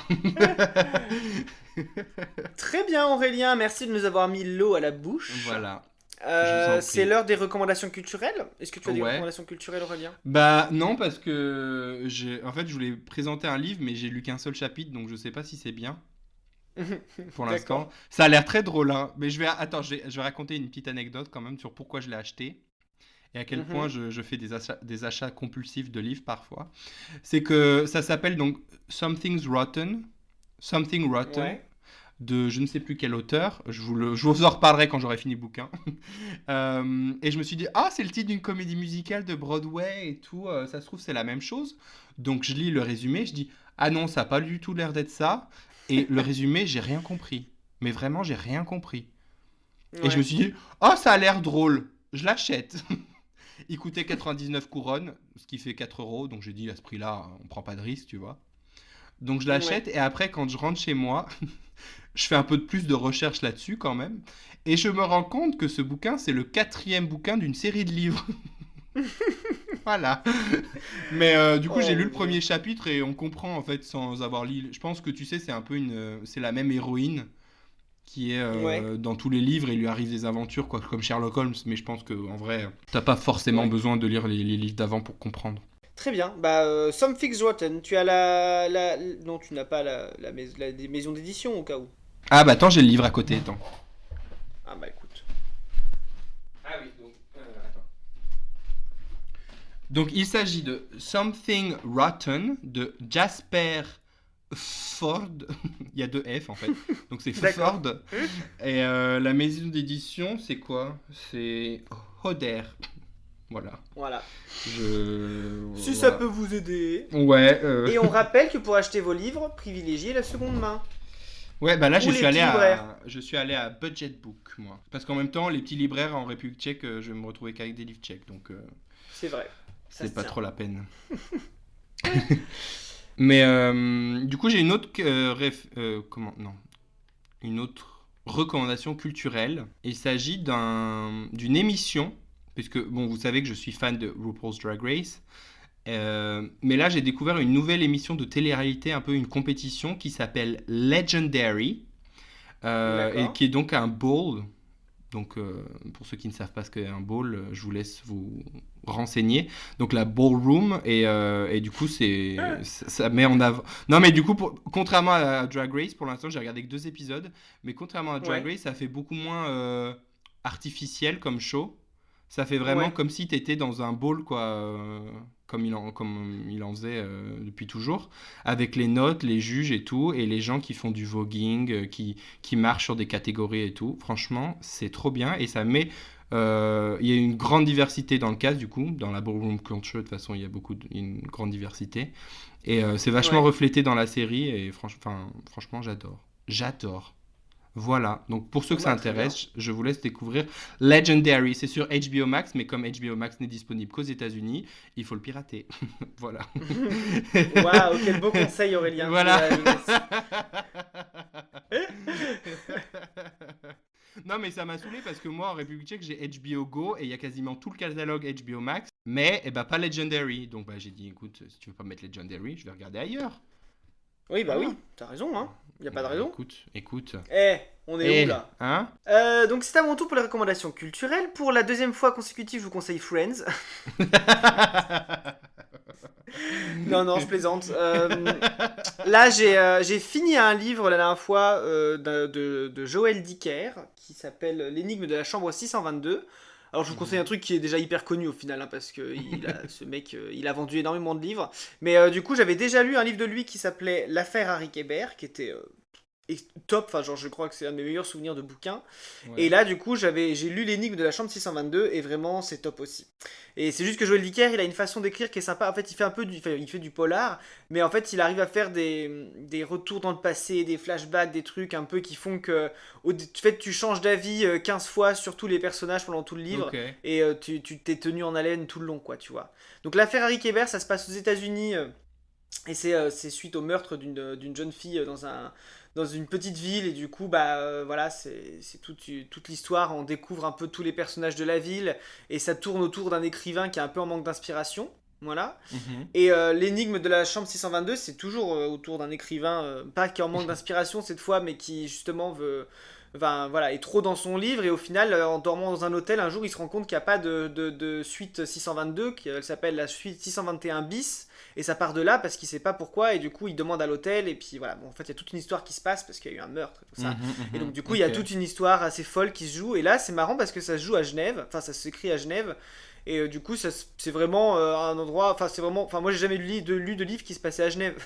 Très bien Aurélien, merci de nous avoir mis l'eau à la bouche. Voilà, je vous en C'est prie. l'heure des recommandations culturelles. Est-ce que tu as des Ouais. recommandations culturelles Aurélien? Bah non, parce que en fait, je voulais présenter un livre, mais j'ai lu qu'un seul chapitre, donc je sais pas si c'est bien pour D'accord. l'instant. Ça a l'air très drôle, hein. Mais attends, je vais raconter une petite anecdote quand même sur pourquoi je l'ai acheté et à quel point Mhm. je fais des achats compulsifs de livres parfois. C'est que ça s'appelle donc Something Rotten, Ouais. de je ne sais plus quel auteur. Je vous en reparlerai quand j'aurai fini le bouquin. Et je me suis dit, ah, c'est le titre d'une comédie musicale de Broadway et tout. Ça se trouve, c'est la même chose. Donc je lis le résumé, je dis, ah non, ça n'a pas du tout l'air d'être ça. Et le résumé, j'ai rien compris. Mais vraiment, j'ai rien compris. Et je me Ouais. suis dit, oh, ça a l'air drôle. Je l'achète. Il coûtait 99 couronnes, ce qui fait 4 euros. Donc j'ai dit, à ce prix-là, on prend pas de risque, tu vois. Donc je Ouais. l'achète et après, quand je rentre chez moi, je fais un peu de plus de recherche là-dessus quand même. Et je me rends compte que ce bouquin, c'est le quatrième bouquin d'une série de livres. Voilà. Mais du coup, j'ai Oh lu le non. premier chapitre et on comprend en fait sans avoir lu. Je pense que tu sais, c'est un peu c'est la même héroïne qui est Ouais. dans tous les livres et il lui arrive des aventures quoi, comme Sherlock Holmes. Mais je pense que en vrai, t'as pas forcément Ouais. besoin de lire les livres d'avant pour comprendre. Très bien. Bah, Something's Rotten. Tu as Non, tu n'as pas la maison d'édition au cas où. Ah bah attends, j'ai le livre à côté. Attends. Ah bah écoute. Ah oui, donc attends. Donc il s'agit de Something Rotten de Jasper Ford. Il y a deux F en fait. Donc c'est Ford. D'accord. Et la maison d'édition, c'est quoi? C'est Hodder. Voilà. Voilà. Si ça Voilà. peut vous aider. Ouais. Et on rappelle que pour acheter vos livres, privilégiez la seconde main. Ouais, bah là, Ou les petits libraires. je suis allé à Budget Book, moi. Parce qu'en même temps, les petits libraires en République tchèque, je vais me retrouver qu'avec des livres tchèques, donc C'est vrai. Ça c'est se pas tient. trop la peine. Mais du coup, j'ai une autre comment non, une autre recommandation culturelle. Il s'agit d'une émission, puisque bon, vous savez que je suis fan de RuPaul's Drag Race. Mais là, j'ai découvert une nouvelle émission de télé-réalité, un peu une compétition qui s'appelle Legendary, et D'accord. qui est donc un bowl. Donc, pour ceux qui ne savent pas ce qu'est un bowl, je vous laisse vous renseigner. Donc, la ballroom, et du coup, Ah, ça met en avant. Non, mais du coup, contrairement à Drag Race, pour l'instant, j'ai regardé que 2 épisodes, mais contrairement à Drag ouais. Race, ça fait beaucoup moins artificiel comme show. Ça fait vraiment Ouais. comme si tu étais dans un bowl, quoi, comme il en faisait depuis toujours, avec les notes, les juges et tout, et les gens qui font du voguing, qui marchent sur des catégories et tout. Franchement, c'est trop bien, et ça met... Il y a une grande diversité dans le cast, du coup, dans la ballroom culture, de toute façon, il y a une grande diversité. Et c'est vachement Ouais. reflété dans la série, et franchement, j'adore. J'adore. Voilà, donc pour ceux Bon que ça bah très bien. intéresse, je vous laisse découvrir Legendary. C'est sur HBO Max, mais comme HBO Max n'est disponible qu'aux États-Unis, il faut le pirater. Voilà. Waouh, quel beau conseil Aurélien, tu Voilà. la jeunesse. Non, mais ça m'a saoulé parce que moi, en République tchèque, j'ai HBO Go et il y a quasiment tout le catalogue HBO Max, mais eh ben, pas Legendary. Donc bah, j'ai dit, écoute, si tu veux pas mettre Legendary, je vais regarder ailleurs. Oui, bah Voilà. oui, t'as raison, hein. Y a pas de Bah raison. écoute. Eh, on est où Eh, là? hein. Donc c'est à mon tour pour les recommandations culturelles. Pour la deuxième fois consécutive, je vous conseille Friends. Non, non, je plaisante. Là, j'ai fini un livre la dernière fois de Joël Dicker qui s'appelle L'énigme de la chambre 622. Alors, je vous conseille un truc qui est déjà hyper connu au final, hein, parce que ce mec, il a vendu énormément de livres. Mais du coup, j'avais déjà lu un livre de lui qui s'appelait L'affaire Harry Kébert, qui était top. Enfin, genre, je crois que c'est un de mes meilleurs souvenirs de bouquin. Et Ouais. là, du coup, j'ai lu l'énigme de la chambre 622 et vraiment, c'est top aussi. Et c'est juste que Joël Dicker, il a une façon d'écrire qui est sympa. En fait, il fait un peu il fait du polar, mais en fait, il arrive à faire des retours dans le passé, des flashbacks, des trucs un peu qui font que, en fait, tu changes d'avis 15 fois sur tous les personnages pendant tout le livre Ok. et tu t'es tenu en haleine tout le long, quoi, tu vois. Donc, l'affaire Harry Kébert, ça se passe aux États-Unis. Et c'est suite au meurtre d'une jeune fille dans une petite ville. Et du coup, bah voilà, c'est toute l'histoire. On découvre un peu tous les personnages de la ville. Et ça tourne autour d'un écrivain qui est un peu en manque d'inspiration. Voilà. Mhm. Et l'énigme de la chambre 622, c'est toujours autour d'un écrivain, pas qui est en manque d'inspiration cette fois, mais qui justement enfin, voilà, est trop dans son livre. Et au final, en dormant dans un hôtel, un jour, il se rend compte qu'il n'y a pas de suite 622, elle s'appelle la suite 621 bis. Et ça part de là parce qu'il sait pas pourquoi. Et du coup, il demande à l'hôtel. Et puis voilà, bon, en fait, il y a toute une histoire qui se passe parce qu'il y a eu un meurtre et tout ça. Et donc, du coup, il y a Ok. toute une histoire assez folle qui se joue. Et là, c'est marrant parce que ça se joue à Genève. Enfin, ça s'écrit à Genève. Et du coup, c'est vraiment un endroit. Enfin, c'est vraiment. Enfin, moi, j'ai jamais lu de livre qui se passait à Genève.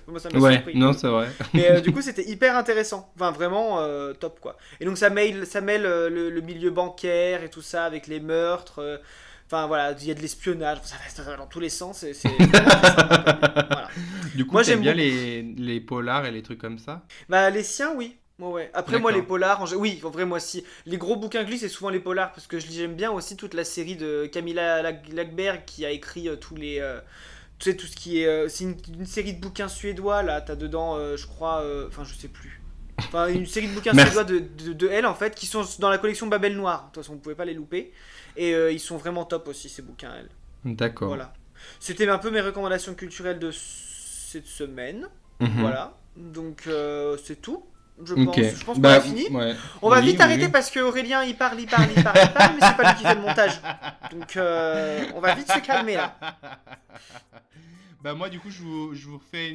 Moi, ça m'a Ouais, surpris. non, c'est vrai. Mais du coup, c'était hyper intéressant. Enfin, vraiment top, quoi. Et donc, ça mêle le milieu bancaire et tout ça avec les meurtres. Enfin, voilà, il y a de l'espionnage. Ça va dans tous les sens. Et c'est vraiment très sympa comme livre. Voilà. Du coup, Moi, t'aimes j'aime bien beaucoup. les polars et les trucs comme ça? Bah, les siens, oui. Ouais, ouais. Après, moi, les D'accord. polars, oui, en vrai, moi, si. Les gros bouquins que je lis, c'est souvent les polars, parce que j'aime bien aussi toute la série de Camilla Lagerberg qui a écrit tous les. Tu sais, tout ce qui est. C'est une série de bouquins suédois, là. T'as dedans, je crois. Enfin, je sais plus. Enfin, une série de bouquins Merci. suédois de elle, en fait, qui sont dans la collection Babel Noire. De toute façon, vous pouvez pas les louper. Et ils sont vraiment top aussi, ces bouquins, elle. D'accord. Voilà. C'était un peu mes recommandations culturelles de cette semaine. Mhm. Voilà. Donc c'est tout, je Ok. pense. Je pense qu'on a Bah, fini. ouais. On va Oui, vite oui, arrêter oui. parce que Aurélien il parle, mais c'est pas lui qui fait le montage. Donc on va vite se calmer là. Bah, moi, du coup, je vous ferai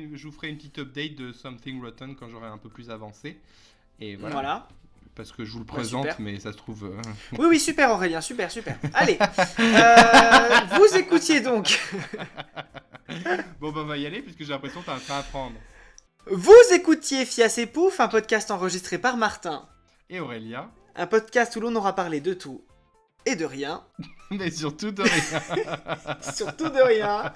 une petite update de Something Rotten quand j'aurai un peu plus avancé. Et voilà. Voilà. Parce que je vous le Bah, présente, super. mais ça se trouve. Oui, oui, super Aurélien, super, super. Allez, vous écoutiez donc. Bon, bah, on va y aller, puisque j'ai l'impression que t'as un train à prendre. Vous écoutiez Fias et Pouf, un podcast enregistré par Martin. Et Aurélia. Un podcast où l'on aura parlé de tout. Et de rien. Mais surtout de rien. Surtout de rien.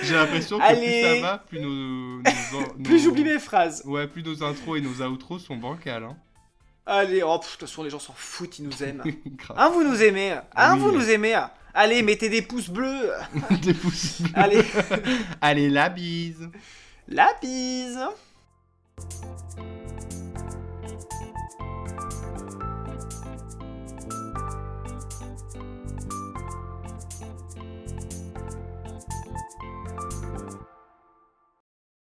J'ai l'impression que Allez. plus ça va, plus Plus j'oublie mes phrases. Ouais, plus nos intros et nos outros sont bancals. Hein. Allez, oh, de toute façon, les gens s'en foutent, ils nous aiment. Grave. Hein, vous nous aimez. Hein, Oui. vous nous aimez. Allez, mettez des pouces bleus. Des pouces bleus. Allez, Allez, la bise. la bise.